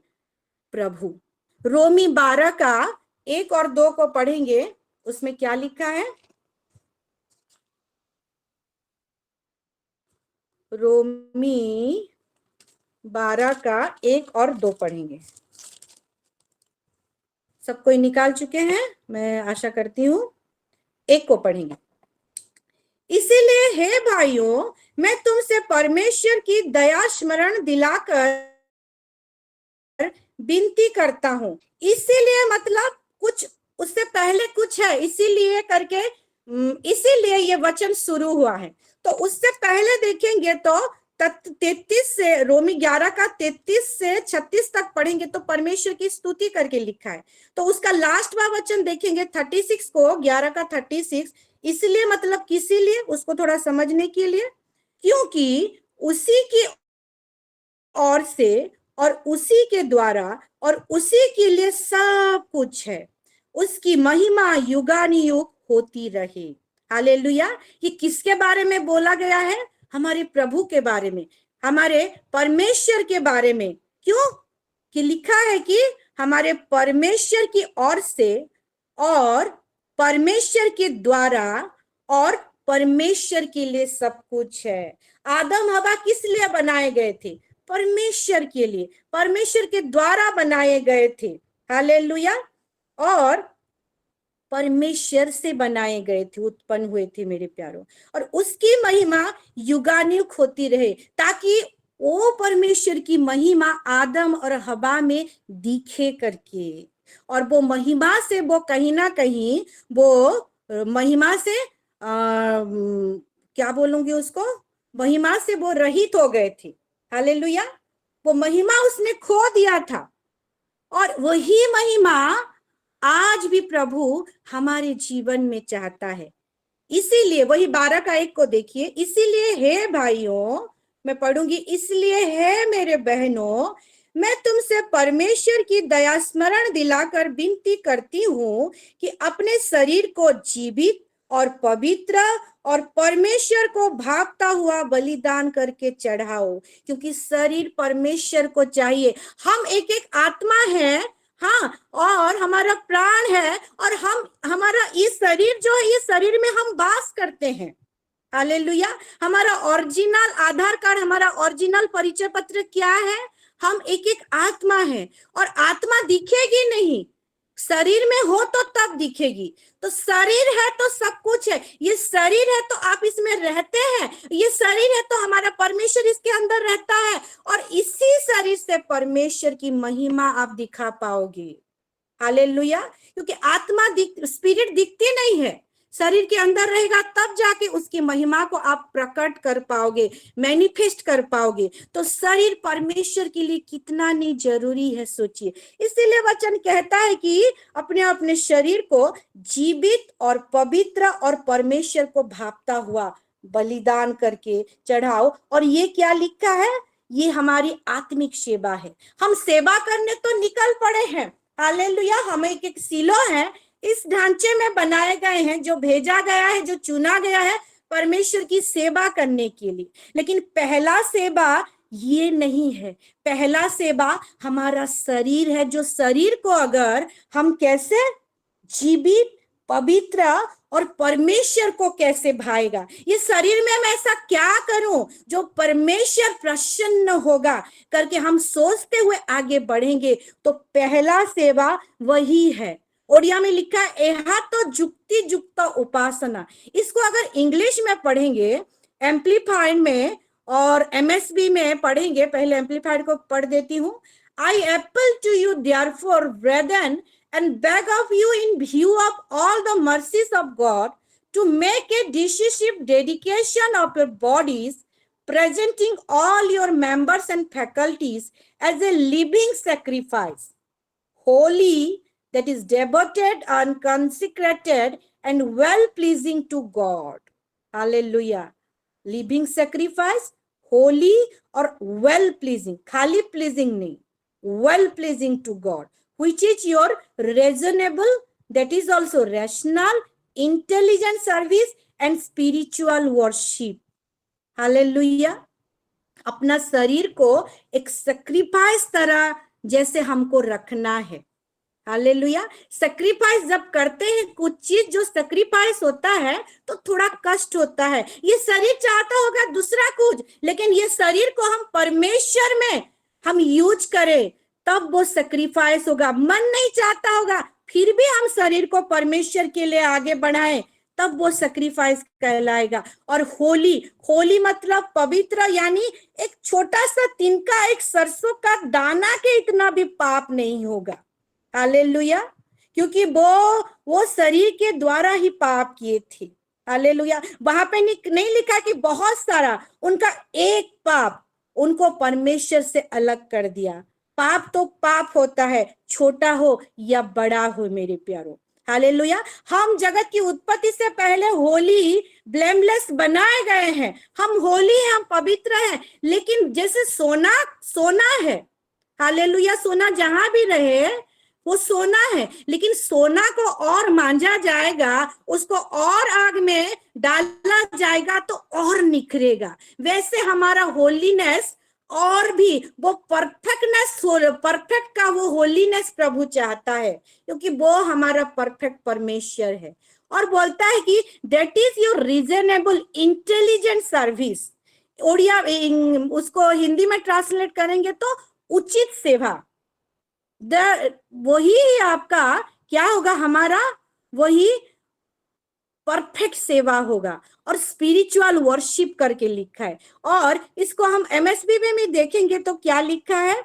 प्रभु। रोमी 12:1 और 2 को पढ़ेंगे, उसमें क्या लिखा है। रोमी 12:1 और 2 पढ़ेंगे। सब कोई निकाल चुके हैं, मैं आशा करती हूँ। 1 को पढ़ेंगे। इसीलिए हे भाइयों, मैं तुमसे परमेश्वर की दया स्मरण दिलाकर विनती करता हूँ। इसीलिए मतलब कुछ उससे पहले कुछ है, इसीलिए करके, इसीलिए ये वचन शुरू हुआ है। तो उससे पहले देखेंगे तो 33 से, रोमी 11:33 से 36 तक पढ़ेंगे तो परमेश्वर की स्तुति करके लिखा है। तो उसका लास्ट वाला वचन देखेंगे 36 को, 11:36। इसलिए मतलब किसी लिए, उसको थोड़ा समझने के लिए, क्योंकि उसी की ओर से और उसी के द्वारा और उसी के लिए सब कुछ है, उसकी महिमा युगानुयुग होती रहे। हालेलुया। ये किसके बारे में बोला गया है? हमारे प्रभु के बारे में, हमारे परमेश्वर के बारे में। क्यों कि लिखा है कि हमारे परमेश्वर की ओर से और परमेश्वर के द्वारा और परमेश्वर के लिए सब कुछ है। आदम हवा किस लिए बनाए गए थे? परमेश्वर के लिए, परमेश्वर के द्वारा बनाए गए थे। हालेलुया। और परमेश्वर से बनाए गए थे, उत्पन्न हुए थे मेरे प्यारों, और उसकी महिमा युगानुयुग होती रहे, ताकि वो परमेश्वर की महिमा आदम और हवा में दिखे करके। और वो महिमा से, वो कहीं ना कहीं, वो महिमा से क्या बोलूंगी उसको, महिमा से वो रहित हो गए थे। हालेलुया। वो महिमा उसने खो दिया था, और वही महिमा आज भी प्रभु हमारे जीवन में चाहता है। इसीलिए वही 12:1 को देखिए। इसीलिए हे भाइयों, मैं पढ़ूंगी, इसलिए हे मेरे बहनों, मैं तुमसे परमेश्वर की दया स्मरण दिलाकर विनती करती हूँ कि अपने शरीर को जीवित और पवित्र और परमेश्वर को भावता हुआ बलिदान करके चढ़ाओ, क्योंकि शरीर परमेश्वर को चाहिए। हम एक एक आत्मा है, हाँ, और हमारा प्राण है, और हमारा ये शरीर जो है, ये शरीर में हम वास करते हैं। हालेलुया। हमारा ओरिजिनल आधार कार्ड, हमारा ओरिजिनल परिचय पत्र क्या है? हम एक एक आत्मा है, और आत्मा दिखेगी नहीं, शरीर में हो तो तब दिखेगी। तो शरीर है तो सब कुछ है। ये शरीर है तो आप इसमें रहते हैं, ये शरीर है तो हमारा परमेश्वर इसके अंदर रहता है, और इसी शरीर से परमेश्वर की महिमा आप दिखा पाओगे। हालेलुया। क्योंकि आत्मा स्पिरिट दिखती नहीं है, शरीर के अंदर रहेगा तब जाके उसकी महिमा को आप प्रकट कर पाओगे, मैनिफेस्ट कर पाओगे। तो शरीर परमेश्वर के लिए कितना नहीं जरूरी है, सोचिए। इसीलिए वचन कहता है कि अपने अपने शरीर को जीवित और पवित्र और परमेश्वर को भापता हुआ बलिदान करके चढ़ाओ। और ये क्या लिखा है? ये हमारी आत्मिक सेवा है। हम सेवा करने तो निकल पड़े हैं। हालेलुया। हम एक सिलो है, इस ढांचे में बनाए गए हैं, जो भेजा गया है, जो चुना गया है परमेश्वर की सेवा करने के लिए। लेकिन पहला सेवा ये नहीं है। पहला सेवा हमारा शरीर है, जो शरीर को अगर हम कैसे जीवित, पवित्र और परमेश्वर को कैसे भाएगा, ये शरीर में मैं ऐसा क्या करूं जो परमेश्वर प्रसन्न होगा करके हम सोचते हुए आगे बढ़ेंगे। तो पहला सेवा वही है। ओडिया में लिखा है एहा तो जुक्ति जुक्त उपासना। इसको अगर इंग्लिश में पढ़ेंगे एम्पलीफाइड में और एमएसबी में पढ़ेंगे, पहले एम्पलीफाइड को पढ़ देती हूँ। I appeal to you therefore brethren and beg of you in view of all the mercies of God to make a decisive dedication of your bodies, presenting all your members and faculties as a living sacrifice, holy, that is devoted and consecrated and well pleasing to God. Hallelujah. Living sacrifice, holy और well pleasing, खाली pleasing नहीं, well pleasing to God, which is your reasonable, that is also rational, intelligent service and spiritual worship. Hallelujah. अपना शरीर को एक sacrifice तरह जैसे हमको रखना है। हालेलुया। सैक्रिफाइस जब करते हैं, कुछ चीज जो सैक्रिफाइस होता है तो थोड़ा कष्ट होता है। ये शरीर चाहता होगा दूसरा कुछ, लेकिन ये शरीर को हम परमेश्वर में हम यूज करें तब वो सैक्रिफाइस होगा। मन नहीं चाहता होगा फिर भी हम शरीर को परमेश्वर के लिए आगे बढ़ाएं तब वो सैक्रिफाइस कहलाएगा। और होली, होली मतलब पवित्र, यानी एक छोटा सा तिनका, एक सरसों का दाना के इतना भी पाप नहीं होगा। हालेलुया। क्योंकि वो शरीर के द्वारा ही पाप किए थे। हालेलुया। वहां पे नहीं लिखा कि बहुत सारा, उनका एक पाप उनको परमेश्वर से अलग कर दिया। पाप तो पाप होता है, छोटा हो या बड़ा हो मेरे प्यारों। हालेलुया। हम जगत की उत्पत्ति से पहले होली, ब्लेमलेस बनाए गए हैं। हम होली हैं, हम पवित्र हैं। लेकिन जैसे सोना है, हालेलुया, सोना जहां भी रहे वो सोना है, लेकिन सोना को और मांजा जाएगा, उसको और आग में डाला जाएगा तो और निखरेगा। वैसे हमारा होलीनेस और भी वो परफेक्टनेस, परफेक्ट का वो होलीनेस प्रभु चाहता है, क्योंकि वो हमारा परफेक्ट परमेश्वर है। और बोलता है कि that is your reasonable intelligent service. Odia उसको हिंदी में ट्रांसलेट करेंगे तो उचित सेवा। वही आपका क्या होगा, हमारा वही परफेक्ट सेवा होगा। और स्पिरिचुअल वर्शिप करके लिखा है। और इसको हम एमएसबी में भी देखेंगे तो क्या लिखा है,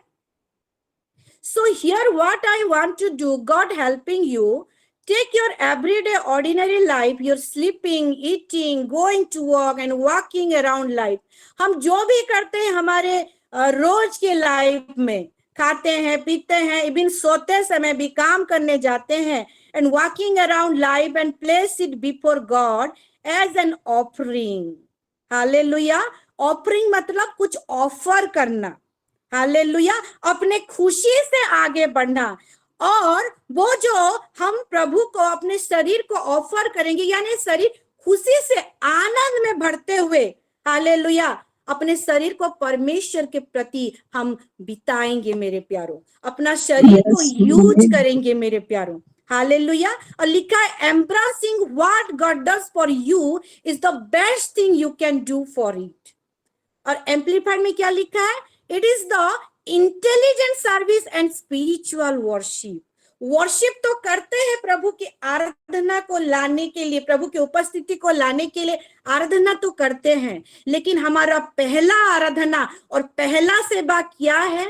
so here what I want to do, God helping you, take your everyday ordinary life, your sleeping, eating, going to work and walking around life. हम जो भी करते हैं हमारे रोज के लाइफ में, खाते हैं, पीते हैं, इवन सोते समय भी, काम करने जाते हैं, and walking around life and place it before God as an offering. Hallelujah. Offering मतलब कुछ ऑफर करना। हालेलुया। अपने खुशी से आगे बढ़ना। और वो जो हम प्रभु को अपने शरीर को ऑफर करेंगे, यानी शरीर खुशी से आनंद में भरते हुए, हालेलुया, अपने शरीर को परमेश्वर के प्रति हम बिताएंगे मेरे प्यारों। अपना शरीर को यूज करेंगे मेरे प्यारों। हालेलुया। और लिखा है embracing what God does for you is the best thing you can do for it. और एम्पलीफाइड में क्या लिखा है, it is the intelligent service and spiritual worship. Worship तो करते हैं प्रभु की आराधना को लाने के लिए, प्रभु की उपस्थिति को लाने के लिए आराधना तो करते हैं, लेकिन हमारा पहला आराधना और पहला सेवा क्या है,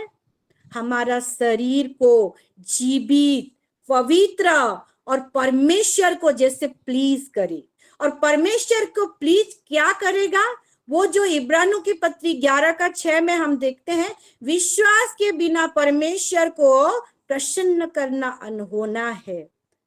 हमारा शरीर को जीवित, पवित्र और परमेश्वर को जैसे प्लीज करे। और परमेश्वर को प्लीज क्या करेगा, वो जो इब्रानियों की पत्री 11:6 में हम देखते हैं, विश्वास के बिना परमेश्वर को प्रसन्न करना अनहोना है।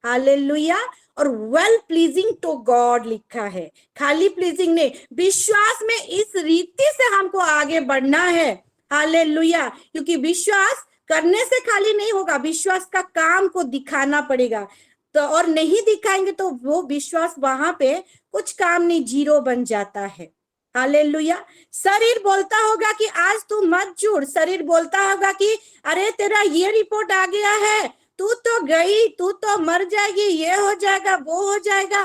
हालेलुया। और वेल प्लीजिंग टू गॉड लिखा है, खाली प्लीजिंग नहीं, विश्वास में इस रीति से हमको आगे बढ़ना है। हालेलुया। क्योंकि विश्वास करने से खाली नहीं होगा, विश्वास का काम को दिखाना पड़ेगा। तो और नहीं दिखाएंगे तो वो विश्वास वहां पे कुछ काम नहीं, जीरो बन जाता है। हालेलुया। शरीर बोलता होगा कि आज तू मत जुड़, शरीर बोलता होगा कि अरे तेरा ये रिपोर्ट आ गया है, तू तो गई, तू तो मर जाएगी, ये हो जाएगा, वो हो जाएगा।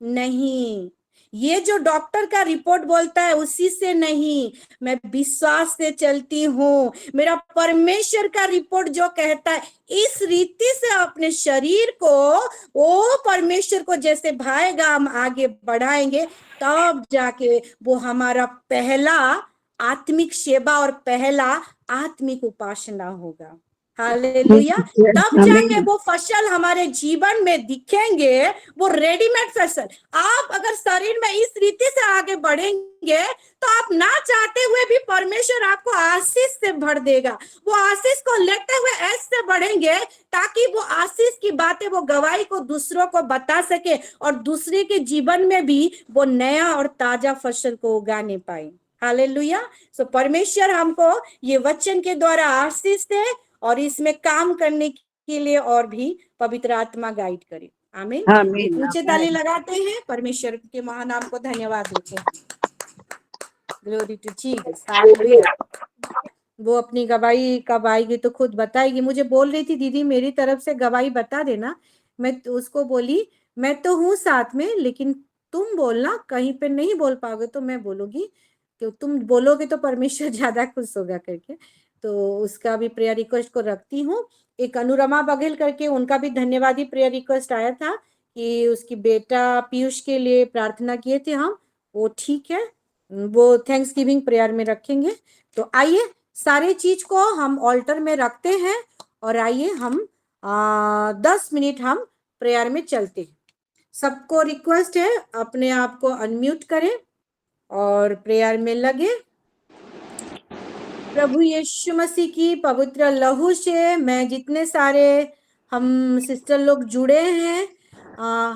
नहीं, ये जो डॉक्टर का रिपोर्ट बोलता है उसी से नहीं, मैं विश्वास से चलती हूँ। मेरा परमेश्वर का रिपोर्ट जो कहता है इस रीति से अपने शरीर को वो परमेश्वर को जैसे भाएगा, हम आगे बढ़ाएंगे, तब जाके वो हमारा पहला आत्मिक सेवा और पहला आत्मिक उपासना होगा। हालेलुया। तब जाके वो फसल हमारे जीवन में दिखेंगे, वो रेडीमेड फसल। आप अगर शरीर में इस रीति से आगे बढ़ेंगे तो आप ना चाहते हुए भी परमेश्वर आपको आशीष से भर देगा। वो आशीष को लेते हुए ऐसे बढ़ेंगे ताकि वो आशीष की बातें, वो गवाही को दूसरों को बता सके और दूसरे के जीवन में भी वो नया और ताजा फसल को उगाने पाए। हालेलुया। सो परमेश्वर हमको ये वचन के द्वारा आशीष दे और इसमें काम करने के लिए और भी पवित्र आत्मा गाइड करे। आमीन। एक ऊंचे ताली लगाते हैं, परमेश्वर के महानाम को धन्यवाद देते हैं। Glory to Jesus. हालेलुया। वो अपनी गवाही कब आएगी तो खुद बताएगी। मुझे बोल रही थी दीदी मेरी तरफ से गवाही बता देना। मैं तो उसको बोली मैं तो हूँ साथ में, लेकिन तुम बोलना, कहीं पे नहीं बोल पाओगे तो मैं बोलूंगी, कि तुम बोलोगे तो परमेश्वर ज्यादा खुश होगा करके। तो उसका भी प्रेयर रिक्वेस्ट को रखती हूँ। एक अनुरमा बघेल करके, उनका भी धन्यवादी प्रेयर रिक्वेस्ट आया था कि उसकी बेटा पीयूष के लिए प्रार्थना किए थे हम, वो ठीक है, वो थैंक्स गिविंग प्रेयर में रखेंगे। तो आइए सारे चीज को हम ऑल्टर में रखते हैं और आइए हम 10 मिनट हम प्रेयर में चलते हैं। सबको रिक्वेस्ट है अपने आप को अनम्यूट करें और प्रेयर में लगे। प्रभु यीशु मसीह की पवित्र लहू से मैं जितने सारे हम सिस्टर लोग जुड़े हैं,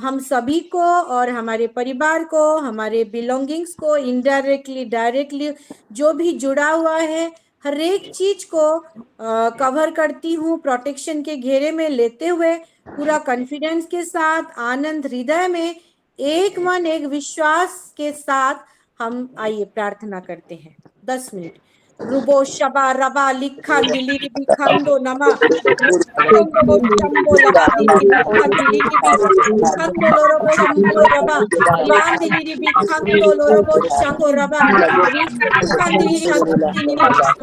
हम सभी को और हमारे परिवार को, हमारे बिलोंगिंग्स को, इनडायरेक्टली डायरेक्टली जो भी जुड़ा हुआ है, हर एक चीज को कवर करती हूँ, प्रोटेक्शन के घेरे में लेते हुए पूरा कॉन्फिडेंस के साथ, आनंद हृदय में, एक मन एक विश्वास के साथ हम आइए प्रार्थना करते हैं। 10 मिनट। रुबो शबा रबा लिखान दिली रिबी खंदो नमा खंदो लो शंबो लबा दिली लिखान दिली रिबी खंदो लो रबो शंबो रबा लिबान दिली रिबी खंदो लो रबो शंबो रबा लिखान दिली खंदी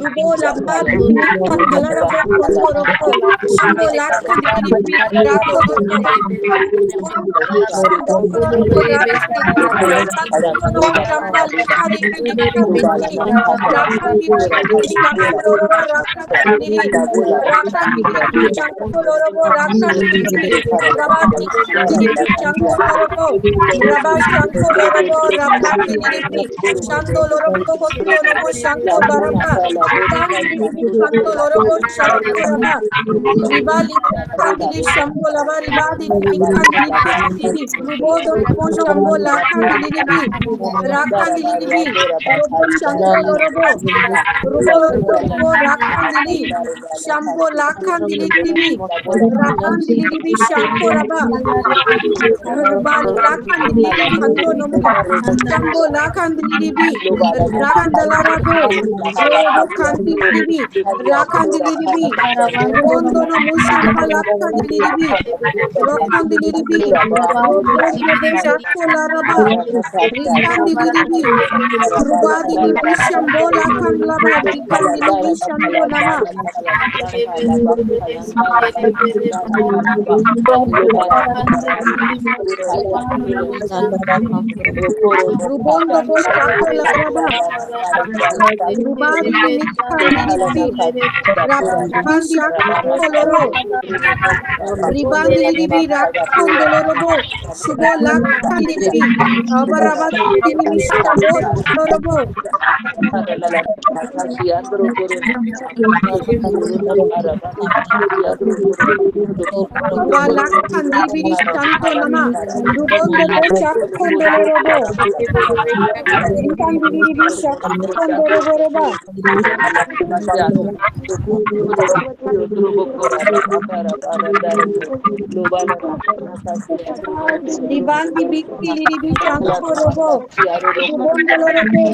रुबो लबा लिखान दला रबो खंदो रबो शंबो लाखान दिली रिबी राखो दो शंबो रबो राखान दिली खंदो लो शंबा लिखान दिली राखान दिली Rubo Rakandili, Shambo Lakandili TV, Rakandili Shambo Raba, Rubali Lakandili Hando Nomo, Shambo Lakandili, Rakandala Rabo, Robo Kandili, Rakandili, Rondo Nomo Shamba Lakandili, Rakandili, Robo Shakola Raba, Rikandili, Rubadi Shambo Lakandala, Rikandili Shambo Nama. Rubondo Shakola Raba, Rubadi Nikandili, Rabasha Koloro, Ribandi Libi Rakondolobo, Shubo Lakandili, Abarabadi Shambo Lorobo. Walakandili Santo Nama, Rubondo Shakondolobo, Rikandili Shakondolobo. Ribandi Bikili Shankorobo, Rubondolobo,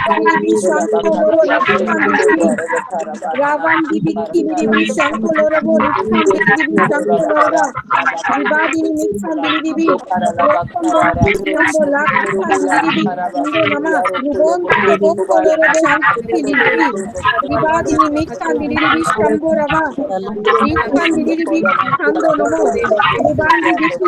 Ribi Shankolo Ribi Ribi Ravan Ribi Ribi Shankolo Ribi Shankolo Ribadi Mixan Ribi Rokombo Rombo Lakan Ribi Ando Nama Rubon Bokolo Shanki Ribi Ribadi Mixan Ribi Shambo Rava Rikan Ribi Kando Nomo Rubandi Ribi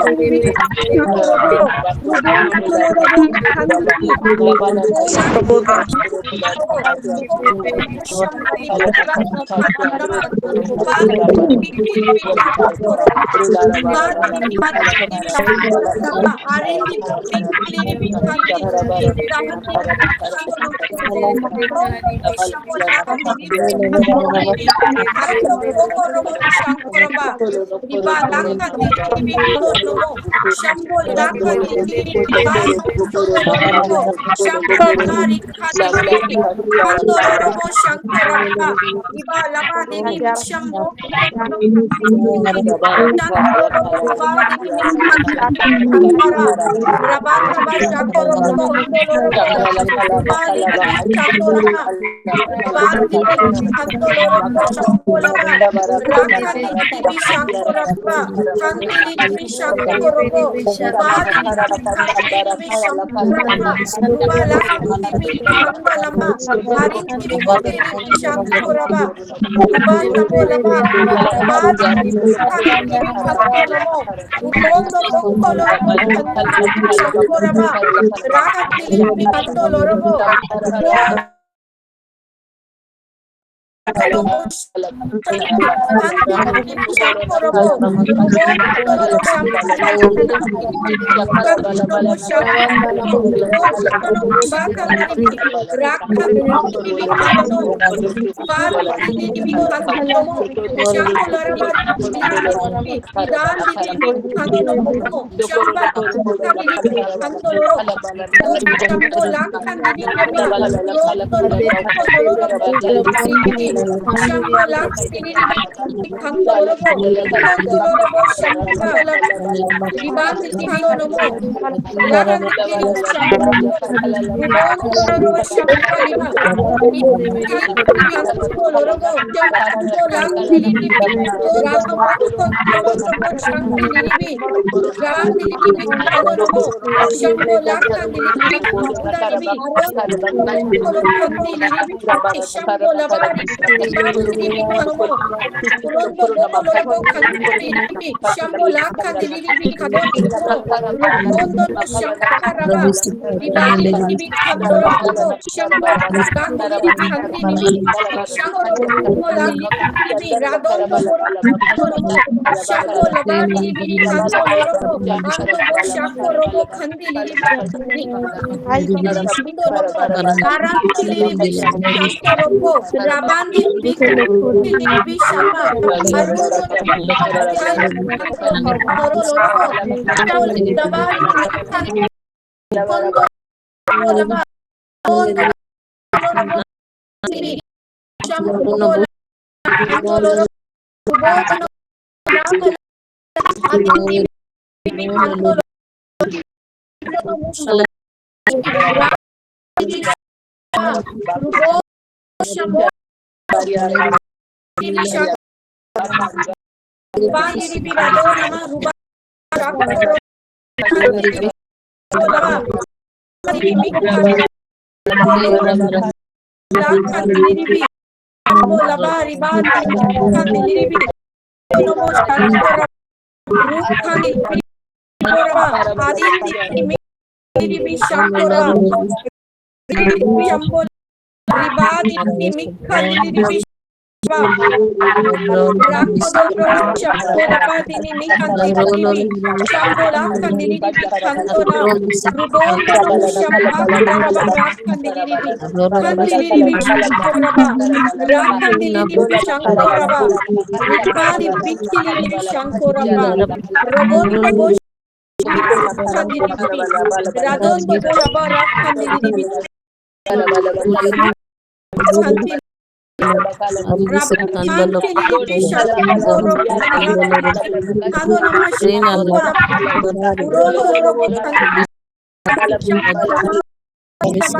Shambo Rubon Robo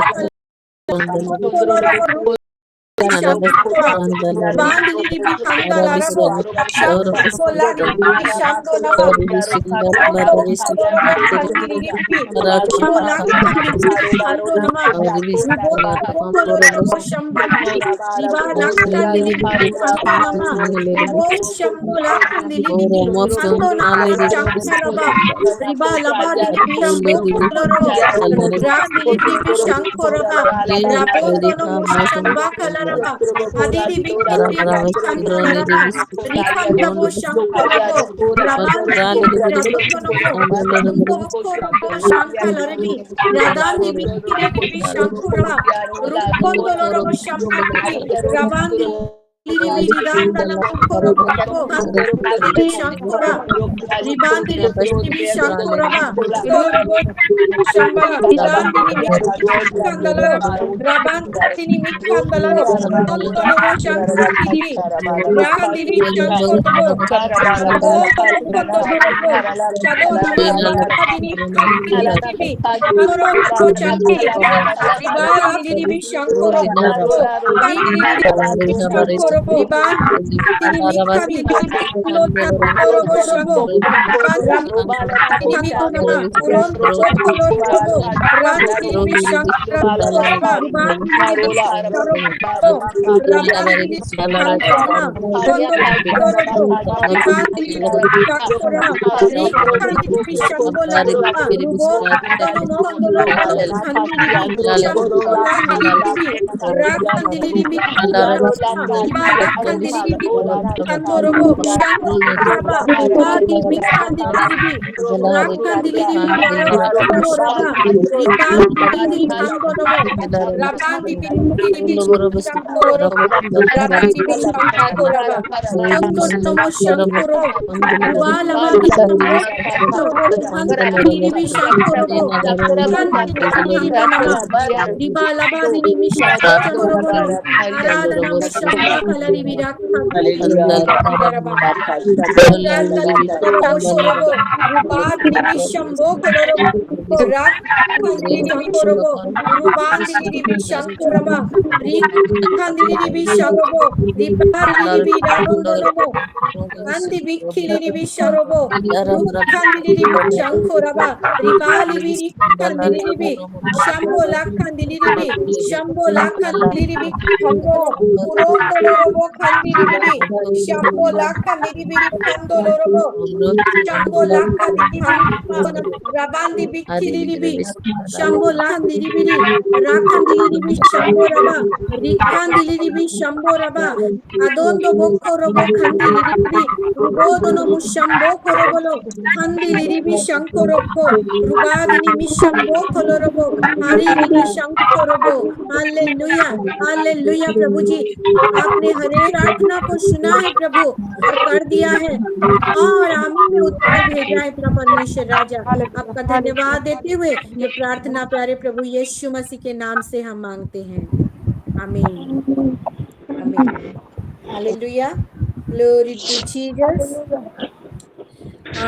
Kandi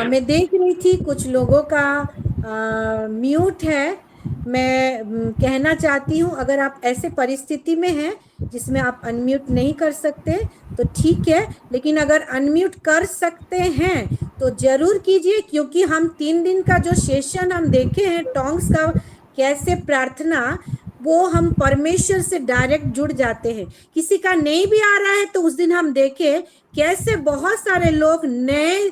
मैं देख रही थी कुछ लोगों का mute है। मैं कहना चाहती हूँ, अगर आप ऐसे परिस्थिति में हैं जिसमें आप अनम्यूट नहीं कर सकते तो ठीक है, लेकिन अगर अनम्यूट कर सकते हैं तो जरूर कीजिए, क्योंकि हम 3 दिन का जो सेशन हम देखे हैं टॉन्ग्स का, कैसे प्रार्थना वो हम परमेश्वर से डायरेक्ट जुड़ जाते हैं। किसी का नहीं भी आ रहा है तो उस दिन हम देखे कैसे बहुत सारे लोग नए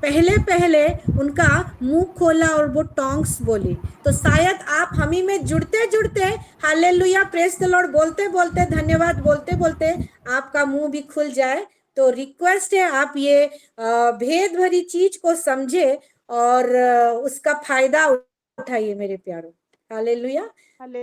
पहले उनका मुंह खोला और वो टॉन्ग्स बोली। तो शायद आप हम ही में जुड़ते जुड़ते हालेलुया प्रेज द लॉर्ड बोलते बोलते धन्यवाद बोलते बोलते आपका मुंह भी खुल जाए। तो रिक्वेस्ट है आप ये भेद भरी चीज को समझे और उसका फायदा उठाइए मेरे प्यारों। हालेलुया।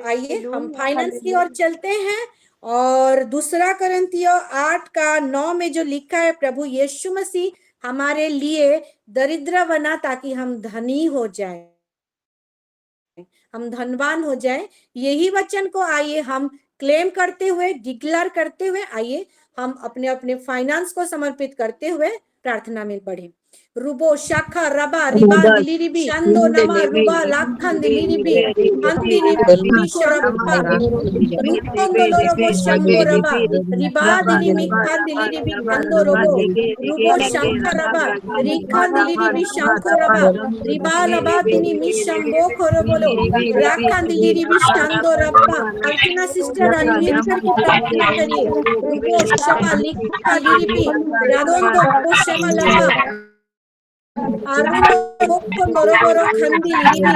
आइए हम फाइनेंस की ओर चलते हैं और 2 कोरिन्थियों 8:9 में जो लिखा है, प्रभु यीशु मसीह हमारे लिए दरिद्र बना ताकि हम धनी हो जाए, हम धनवान हो जाए। यही वचन को आइए हम क्लेम करते हुए, डिक्लेयर करते हुए, आइए हम अपने अपने फाइनेंस को समर्पित करते हुए प्रार्थना में बढ़े। Rubo shaka raba ribandi liribi shando nama ruba lakhandi liribi andini bishoraba rukondo lorobo shango raba ribadini mikhandi liribi kando robo rubo shankaraba rikhandi liribi shanko raba ribala badini mishambo korobolo rakhandi liribi shando raba अर्चना sister unmute करके प्रार्थना करिए रुको शमा लिखा लिरिबी रादोंदो शमा लबा Arundo boko noroboro kandi liribi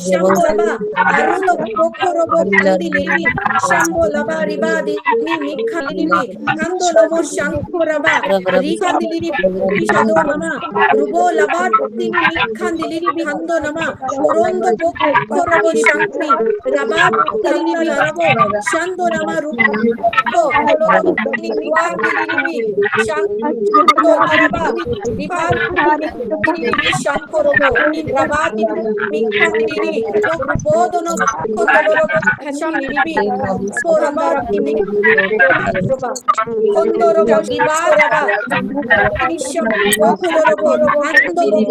shambo laba arundo boko robo kandi liribi shambo laba ribadi ni mikha liribi kando lomo shanko raba rikandi liribi shado nama rubo laba ni mikha liribi kando nama orondo boko robo shankri raba kalina larabo shando nama rubo koloro ni mikha liribi shanko laraba ribadi Diri shankorobo rabati mikandiri bodono kondorobo kashiri sorabati mikroba kondorobo ribaraba nisham bokorobo handoro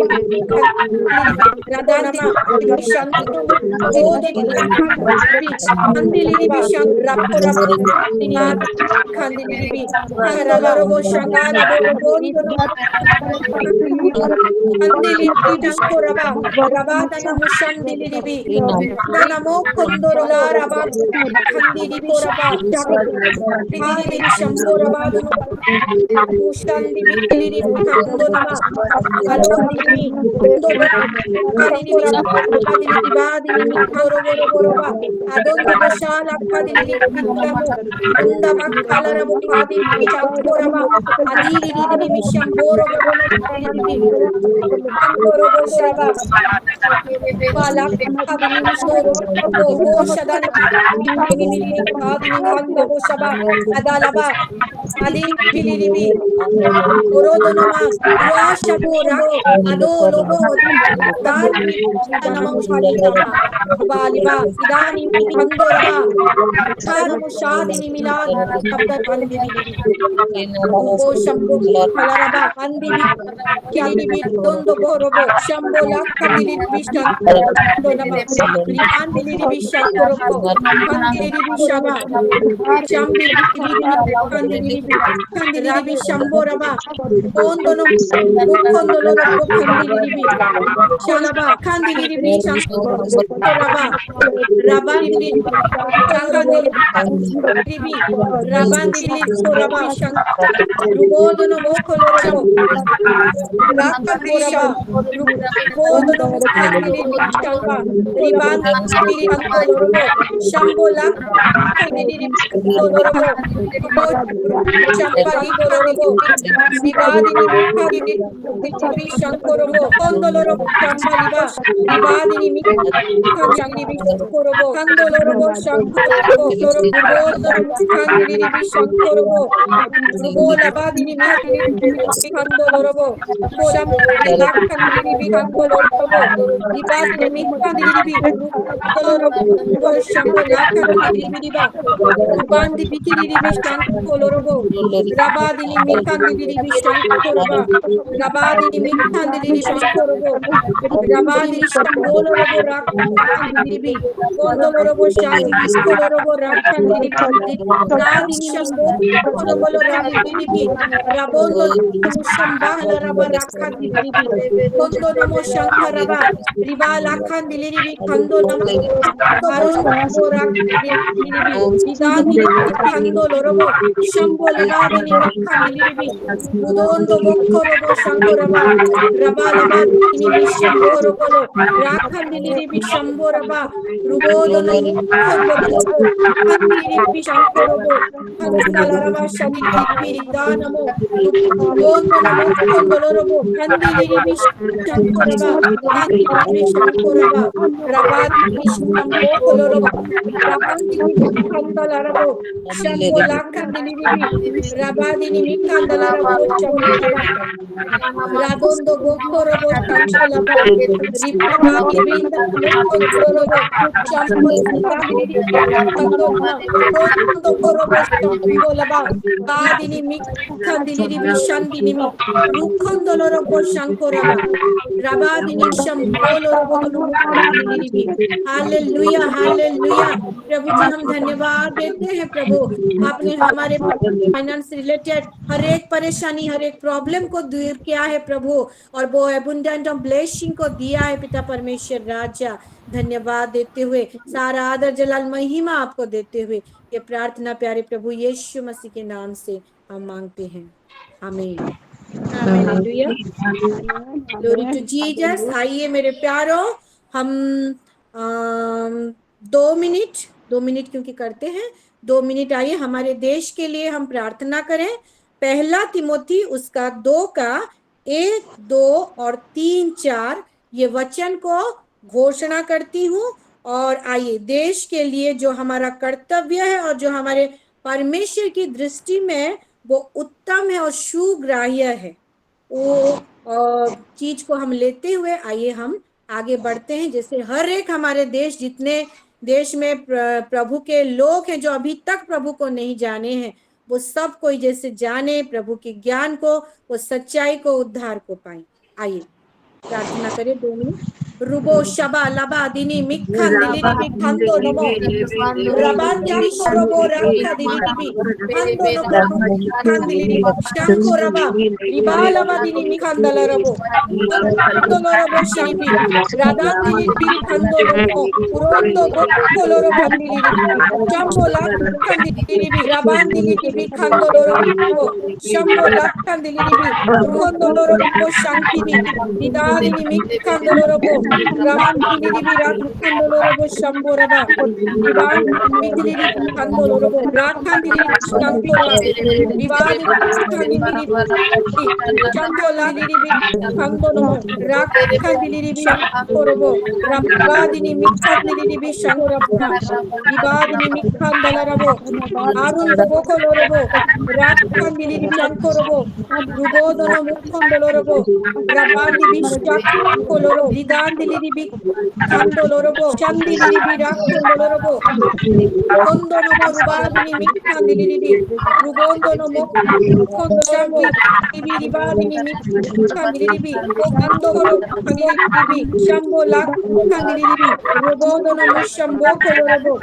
radana nishanto bodoni kandili bisham raporaba dinat kandili bi handorobo shangara bodono Andili bishkoraba rabadana mushandili bi nanamo kondorola rabad khandili koraba bidili shamboraba mushandi bidili kandonama alondili kondolo kadili kadili badili mikoro boroba adondo boshala kadili bidamo unda makala rabo kadili chamboraba adili dili mishamboro kadili Andorobo Shaba Bala Kadini Mishoro Bo Shadana Kadini Kando Shaba Adalaba Adi Bilibi Orodonoma Ruashabura Ado Lobo Dan Namam Shaditama Baliba Idani Kandoraba Tanu Shadini Milad Abda Kandibili Bo Shambo Kalaraba Andibi Kilidi Dondo Borobo Shambola Kandili Bishan Donama Ribandili Bishan Korobo Kandili Bishaba Shambi Kandili Bishamboraba Kondono Mukondolo Kandili Shalaba Kandili Bishan Koraba Rabandili Kandili Rabandili Koraba Rubodono Mokoloro Rakandoraba Rubodono Mukandili Shalba Ribandili Kandoloro Shambola Kandili Kandoloro Shambali Kandili Ribadini Kandili Shankorobo Kondoloro Shambaliba Ribadini Kandili Shankorobo Kandoloro Shankorobo Rubodono Mukandili Shankorobo Rubola Badini Kandoloro Sham Lakandili Kandoloro Ribadini Mikandili Kandoloro Shambo Lakandili Rubandi Bikiri Shankolobo Rabadini Mikandili Shankoroba Rabadini Mikandili Shankorobo Rabadini Shambolobo Rakandili Kondoloro Shadi Kolorobo Rakandili Radini Shambo Kolobolo Rakandili Rabondo Shambala Raba Rakandili Kondo Namo Shankaraba Ribala Kandili Kando Namo Arun Borak Idandili Kando Lorobo Shambo Labadini Mikandili Mudondo Bokorobo Shankoraba Rabala Badini Mishamboro Rakandili Shamboraba Rubodono Kondorobo Kandili Shankorobo Kandalaraba Shadili Danamo Rubondo Namo Kondorobo Kandili Shankoraba Kandili Shankoraba Rabadini Shambo Kolorobo Rabandili Kandalarabo Shambo Lakandili Rabadini Mikandalarabo Shamboraba Radondo Bokorobo Shankolaba Ribadi Binda Mokondorobo Shambo Lakandili Kandoma Rondo Korobo Shambolaba Badini Mikandili Shandini Rukondorobo शंको रबा रबा दिनी शंभोलो रबो दोनो मुक्ति। Hallelujah hallelujah. प्रभु जी हम धन्यवाद देते हैं प्रभु, आपने हमारे फाइनेंस रिलेटेड हर एक परेशानी, हर एक प्रॉब्लम को दूर किया है प्रभु, और वो एबुंडेंट ऑफ ब्लेसिंग को दिया है पिता परमेश्वर राजा। धन्यवाद देते हुए, सारा आदर जलाल महिमा आपको देते हुए, ये प्रार्थना प्यारे प्रभु यीशु मसीह के नाम से हम मांगते हैं, आमीन। Hallelujah, glory to Jesus. आइए मेरे प्यारो, हम 2 मिनट क्योंकि करते हैं, 2 मिनट आइए हमारे देश के लिए हम प्रार्थना करें। पहला तिमोथी उसका 2 का 1, 2 और 3, 4 ये वचन को घोषणा करती हूँ। और आइए देश के लिए जो हमारा कर्तव्य है और जो हमारे परमेश्वर की दृष्टि में वो उत्तम है और सुग्राह्य है, वो चीज को हम लेते हुए आइए हम आगे बढ़ते हैं। जैसे हर एक हमारे देश, जितने देश में प्रभु के लोग हैं जो अभी तक प्रभु को नहीं जाने हैं, वो सब कोई जैसे जाने प्रभु के ज्ञान को, वो सच्चाई को, उद्धार को पाए। आइए प्रार्थना करें 2 मिनट। रुबो शबा लबा दिनी मिखन दिलिरी बि खंदो नमो रबान दिली शरोबो रखा दिलिरी बि खंदो नमो मिखन दिलिरी शंको रबा रिबा लबा दिनी मिखन दला रबो खंदो रबो शिरिबि रादान दिलिरी बि खंदो नमो उरोंदो बोखोलो रबो दिलिरी शंबो लखन दिलिरी बि रबान दिलिरी बि खंदो रबो शंबो लखन दिलिरी बि रुहोंदो रबो Shankini निदादिनी मिखन रबो Raman Diliri Rakandolorobo Shamboraba, Divan Midiri Kandolorobo, Rakan Dili Shankora, Divan Kandili Shambola Dili Kandolomo, Rakan Dili Shankorobo, Rabadini Mikandili Shankoraba, Dibadini Mikandalarabo, Arun Bokolorobo, Rakan Dili Shankorobo, Rubodono Mukandolorobo, Rabandi Bishak Koloro, Lidan Dilibi Kandolorobo, Shandilibi Rakondolorobo, Kondonomo Rubadini Mikandilibi, Rubondonomo Kondoshambi, Ibiribadini Mikandilibi, Kandoro Kandilibi, Shambo Lak Kandilibi, Rubodonomo Shambo Kolorobo,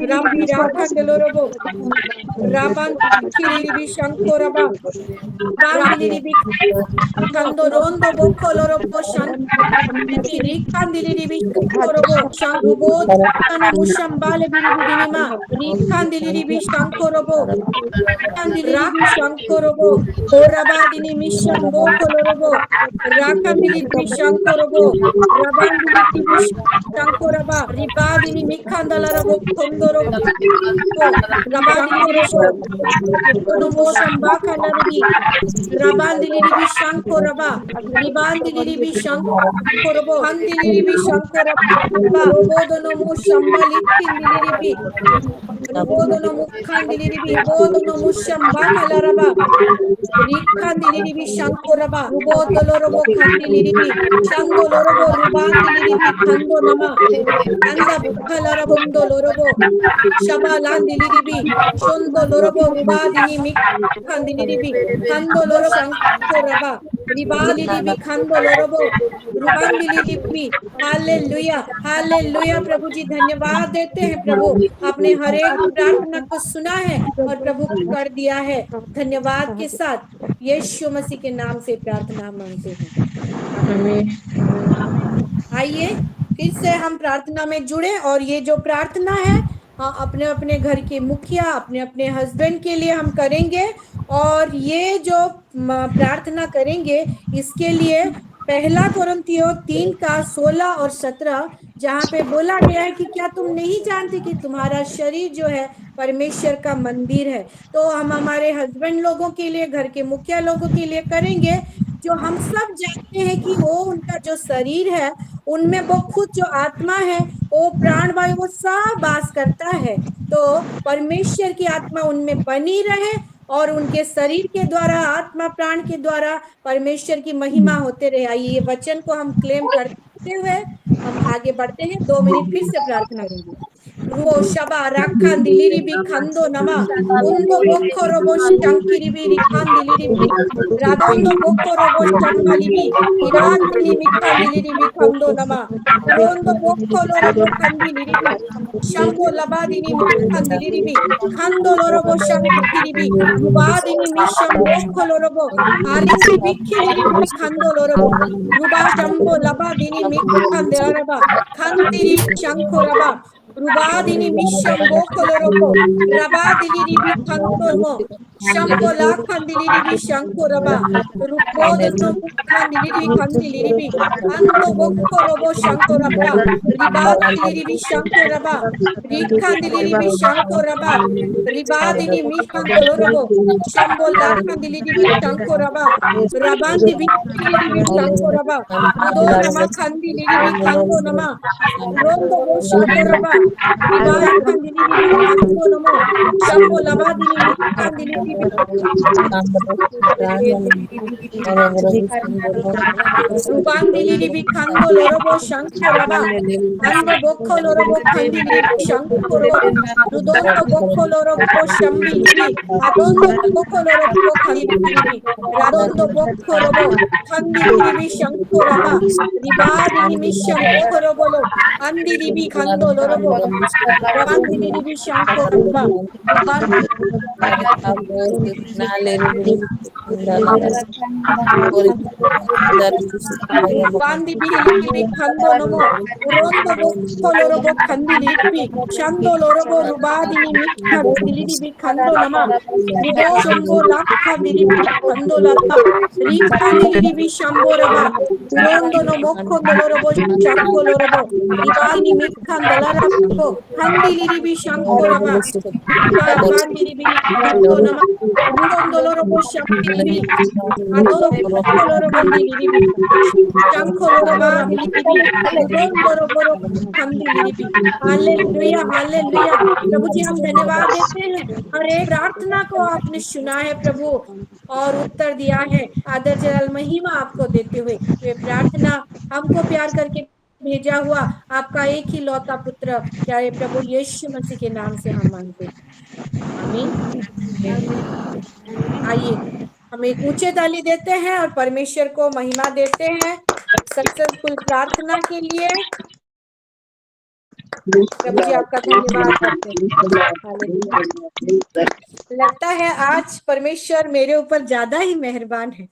Rambi Rakandolorobo, Raban Kiribi Shankoraba, Bandilibi Kandorondo Bokolorobo Shanti Rikandilibi Shankorobo Shankubo Mushambale Binima Rikandilibi Shankorobo Kandilibi Shankorobo Horabadini Mishambo Kolorobo Rakandilibi Shankorobo Rabandilibi Shankoraba Ribadini Mikandalarabo Kondorobo Rabadini Shambaka Nari Rabandilibi Shankoraba Ribandilibi Shankorobo Handilibi Shankoraba Robodonomu Shambali Kindilibi Robodonomu Kandilibi Robodonomu Shambaka Laraba Rikandilibi Shankoraba Robodolorobo Kandilibi Shangolorobo Rubandilibi Kandonama Anda Bukalarabomdo Lorobo Shabalandilibi Shondo Lorobo Rubadini Mikandilibi Kandoloro Shankoraba Ribadilibi Kandolorobo Rubandilibi। Hallelujah hallelujah. प्रभु जी धन्यवाद देते हैं प्रभु, आपने हर एक प्रार्थना को सुना है और प्रभु कर दिया है। धन्यवाद के साथ यीशु मसीह के नाम से प्रार्थना मांगते हैं, आमीन। आइए फिर से हम प्रार्थना में जुड़े, और ये जो प्रार्थना है अपने अपने घर के मुखिया, अपने अपने हस्बैंड के लिए हम करेंगे। और ये जो प्रार्थना करेंगे इसके लिए 1 कोरिन्थियों 3 का 16 और 17 जहाँ पे बोला गया है कि क्या तुम नहीं जानते कि तुम्हारा शरीर जो है परमेश्वर का मंदिर है। तो हम हमारे हस्बैंड लोगों के लिए, घर के मुखिया लोगों के लिए करेंगे, जो हम सब जानते हैं कि वो उनका जो शरीर है उनमें वो खुद जो आत्मा है, वो प्राण वायु वो सब वास करता है। तो परमेश्वर की आत्मा उनमें बनी रहे और उनके शरीर के द्वारा, आत्मा प्राण के द्वारा परमेश्वर की महिमा होते रहे। आइए ये वचन को हम क्लेम करते हुए हम आगे बढ़ते हैं। 2 मिनट फिर से प्रार्थना करेंगे। ruo shaba rakandiliribi kando nama undo bokko robo shankiribi rikandiliribi radondo bokko robo shambalibi iradini mikandiliribi kando nama rondo bokko robo kandiliribi shambo labadini mikandiliribi kando robo shankiribi rubadini misham bokko robo arindi bikiliribi kando robo ruba shambo labadini mikandelaba kandiri shankoraba rubadini mishambo kolorobo rabadili ribi kantormo shambo la kandili ribi shankoraba rubodo kandili ribi kandili ribi ando bokko robo shankoraba ribadili ribi shankoraba rikandili ribi shankoraba ribadini mikandolorobo shambo la kandili ribi shankoraba rabandi bikili ribi shankoraba rudo nama kandili ribi kando nama rondo bo shakoraba ribaya kandili ribi kando namo shambo labadini mi kandili ribi rubandili ribi kando lorobo shankoraba ando bokko lorobo kandili ribi shankoro rudondo bokko lorobo shambi ribi adondo bokko lorobo kandili ribi radondo bokko robo kandili ribi shankoraba ribadini misham bokko robo andi ribi kando lorobo rabandili ribi shankoraba Bandi bihili kando nomo urondo bo kolorobo kandili bi shando lorobo rubadini mikha dilili bi kando nama rubo shombo lakha dilili kando laba rikha dilili bi shambo raba urondo no mokho dolorobo shanko lorobo ribadini mikha dalarabo kandili bi shanko raba bandili bi kando nama urondo lorobo shakili adoro kolorobo dilili bi hallelujah प्रभु जी हम धन्यवाद देते हैं और एक प्रार्थना को आपने सुना है प्रभु और उत्तर दिया है आदर जलाल महिमा आपको देते हुए वे प्रार्थना हमको प्यार करके भेजा हुआ आपका एक ही लौता पुत्र प्यारे प्रभु यीशु मसीह के नाम से हम मांगते हैं आमीन। आइए हम एक ऊंचे ताली देते हैं और परमेश्वर को महिमा देते हैं सक्सेसफुल प्रार्थना के लिए। प्रभु जी आपका धन्यवाद करते हैं। हालेलुया। लगता है आज परमेश्वर मेरे ऊपर ज्यादा ही मेहरबान है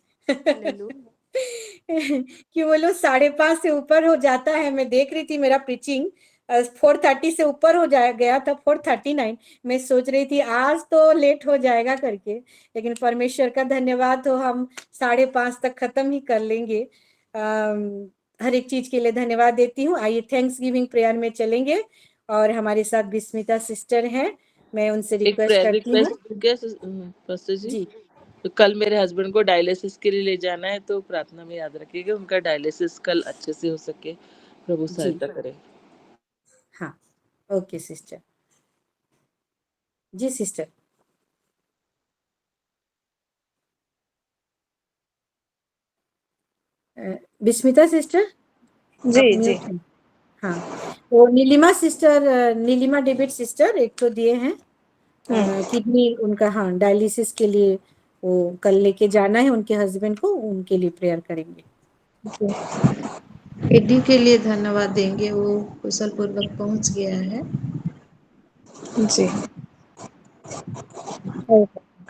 कि वो लोग 5:30 से ऊपर हो जाता है। मैं देख रही थी मेरा प्रीचिंग 4:30 से ऊपर हो गया था 4:39। मैं सोच रही थी आज तो लेट हो जाएगा करके, लेकिन परमेश्वर का धन्यवाद हो हम 5:30 तक खत्म ही कर लेंगे। हर एक चीज के लिए धन्यवाद देती हूँ। आइए थैंक्स गिविंग प्रेयर में चलेंगे और हमारे साथ बिस्मिता सिस्टर हैं, मैं उनसे रिक्वेस्ट करती हूँ जी। तो कल मेरे हस्बैंड को डायलिसिस के लिए ले जाना है, तो प्रार्थना में याद रखिएगा उनका डायलिसिस कल अच्छे से हो सके, प्रभु सहायता करे। हाँ ओके सिस्टर। जी सिस्टर। बिस्मिता सिस्टर जी जी हाँ, तो Nilima sister, Nilima David sister एक तो दिए हैं किडनी उनका, हाँ डायलिसिस के लिए वो कल लेके जाना है उनके हस्बैंड को, उनके लिए प्रेयर करेंगे। एडी के लिए धन्यवाद देंगे, वो कुशल पूर्वक पहुंच गया है जी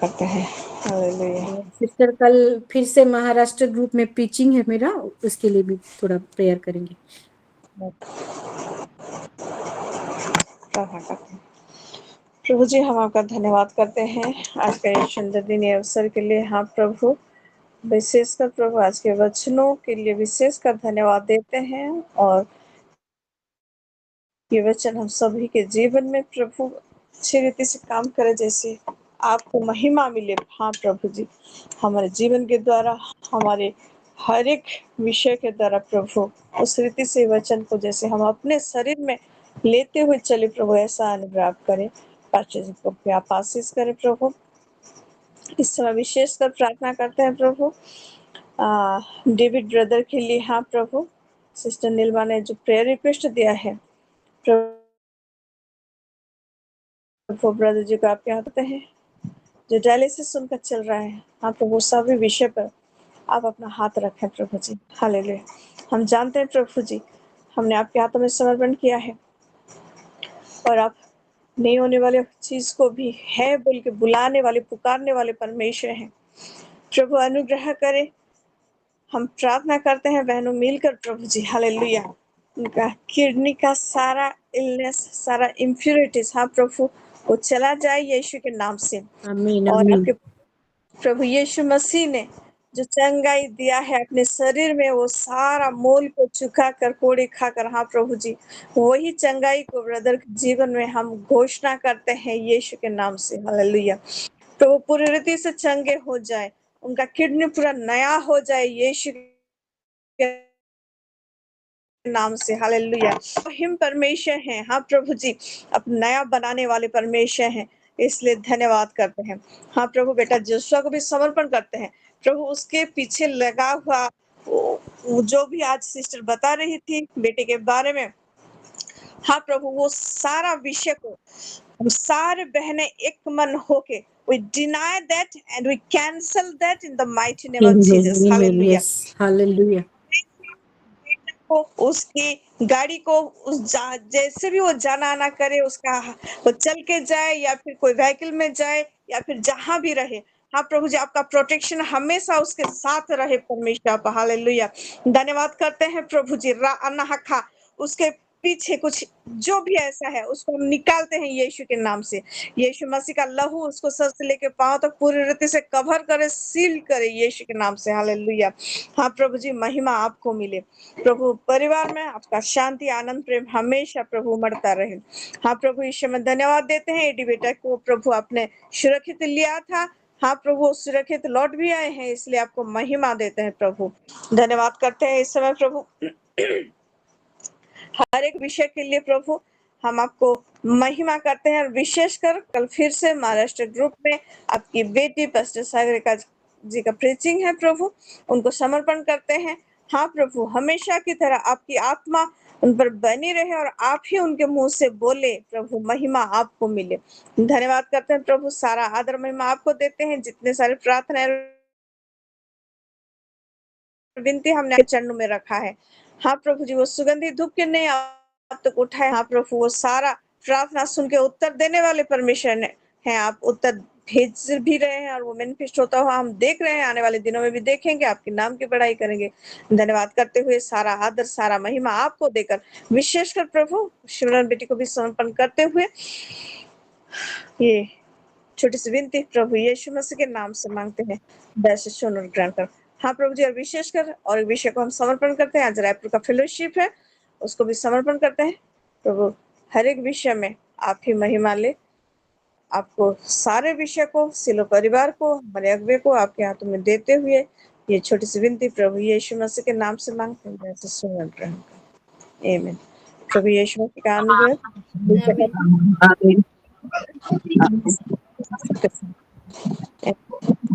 करते हैं। हालेलुया। सिस्टर कल फिर से महाराष्ट्र ग्रुप में प्रीचिंग है मेरा, उसके लिए भी थोड़ा प्रेयर करेंगे। प्रभु जी हम आपका धन्यवाद करते हैं आज का ये सुंदर दिन, ये अवसर के लिए। हाँ प्रभु, विशेषकर प्रभु आज के वचनों के लिए विशेषकर धन्यवाद देते हैं, और ये वचन हम सभी के जीवन में प्रभु अच्छी रीति से काम करे, जैसे आपको महिमा मिले। हाँ प्रभु जी, हमारे जीवन के द्वारा, हमारे हर एक विषय के द्वारा प्रभु उस रीति से वचन को जैसे हम अपने शरीर में लेते हुए चले प्रभु, ऐसा अनुग्रह करें। पास्टर जी को भी आप आशीष करें प्रभु। इस समय विशेषकर प्रार्थना करते हैं प्रभु डेविड ब्रदर के लिए। हाँ प्रभु, सिस्टर नीलमा ने जो प्रेयर रिक्वेस्ट दिया है प्रभु प्रभु ब्रदर जी को आपके हाथ हैं जो डायलिसिस सुनकर चल रहा है। हाँ प्रभु, सभी विषय पर आप अपना हाथ रखें प्रभु जी। हालेलुया। हम जानते हैं प्रभु जी, हमने आपके हाथों में समर्पण किया है और आप नहीं होने वाले चीज को भी है बोल के बुलाने वाले, पुकारने वाले परमेश्वर हैं। प्रभु अनुग्रह करे। हम प्रार्थना करते हैं बहनों मिलकर प्रभु जी। हालेलुया। उनका किडनी का सारा इलनेस, सारा इम्प्योरिटीज, हाँ प्रभु, वो चला जाए यीशु के नाम से। आमीन और आमीन आपके प्रभु यीशु मसीह ने जो चंगाई दिया है अपने शरीर में, वो सारा मोल को चुका कर, कोड़े खाकर, हाँ प्रभु जी, वही चंगाई को ब्रदर के जीवन में हम घोषणा करते हैं यीशु के नाम से। हालेलुया। तो वो पूरी रीति से चंगे हो जाए, उनका किडनी पूरा नया हो जाए यीशु के नाम से। हालेलुया। हिम परमेश्वर हैं, हाँ प्रभु जी, अब नया बनाने वाले परमेश्वर हैं, इसलिए धन्यवाद करते हैं। हाँ प्रभु, बेटा जोशुआ को भी समर्पण करते हैं प्रभु। उसके पीछे लगा हुआ जो भी आज सिस्टर बता रही थी बेटे के बारे में, हाँ प्रभु, वो सारा विषय को हम सारे बहनें एक मन होके we deny that and we cancel that in the mighty name of Jesus. Amen. Hallelujah. Yes. Hallelujah. को उसकी गाड़ी को जैसे भी वो जाना आना करे, उसका वो चल के जाए या फिर कोई व्हीकल में जाए या फिर जहां भी रहे, हाँ प्रभु जी, आपका प्रोटेक्शन हमेशा उसके साथ रहे परमेश्वर आप। हालेलुया। धन्यवाद करते हैं प्रभु जी। अनाहका उसके पीछे कुछ जो भी ऐसा है उसको हम निकालते हैं यीशु के नाम से। यीशु मसीह का लहू उसको सर से लेके पांव तक पूरी रीति से कवर करे, सील करे यीशु के नाम से। हालेलुया। हाँ प्रभु जी, महिमा आपको मिले प्रभु। परिवार में आपका शांति, आनंद, प्रेम हमेशा प्रभु उमड़ता रहे। हाँ प्रभु, ईश्वर में धन्यवाद देते हैं। एडी बेटा को प्रभु आपने सुरक्षित लिया था, हाँ प्रभु सुरक्षित लौट भी आए हैं, इसलिए आपको महिमा देते हैं प्रभु। धन्यवाद करते हैं इस समय प्रभु हर एक विषय के लिए प्रभु हम आपको महिमा करते हैं। और विशेषकर कल फिर से महाराष्ट्र ग्रुप में आपकी बेटी पास्टर सागरिका जी का प्रीचिंग है प्रभु, उनको समर्पण करते हैं। हाँ प्रभु, हमेशा की तरह आपकी आत्मा उन पर बनी रहे और आप ही उनके मुंह से बोले प्रभु, महिमा आपको मिले। धन्यवाद करते हैं प्रभु, सारा आदर महिमा आपको देते हैं। जितने सारे प्रार्थना विनती हमने चरणों में रखा है, हाँ प्रभु जी, वो सुगंधित धूप के नहीं आप तक उठाए। हाँ प्रभु, वो सारा प्रार्थना सुन के उत्तर देने वाले परमेश्वर ने हैं, आप उत्तर भेज भी रहे हैं और वो मैनिफेस्ट होता हुआ हम देख रहे हैं, आने वाले दिनों में भी देखेंगे, आपके नाम की बड़ाई करेंगे। धन्यवाद करते हुए सारा आदर, सारा महिमा आपको देकर, विशेषकर प्रभु शिमरन बेटी को भी समर्पण करते हुए ये छोटी सी विनती प्रभु यीशु मसीह के नाम से मांगते हैं, दया सुन और ग्रहण कर। हाँ प्रभु जी, और विशेषकर और विषय को हम समर्पण करते हैं। आज रायपुर का फेलोशिप है, उसको भी समर्पण करते हैं प्रभु। हर एक विषय में आप ही महिमा ले। आपको सारे विषय को, सिलो परिवार को, हमारे अगुवे को आपके हाथों में देते हुए ये छोटी सी विनती प्रभु यीशु मसीह के नाम से मांगते हैं, दया से सुन और ग्रहण कर। आमीन। प्रभु यीशु मसीह का अनुग्रह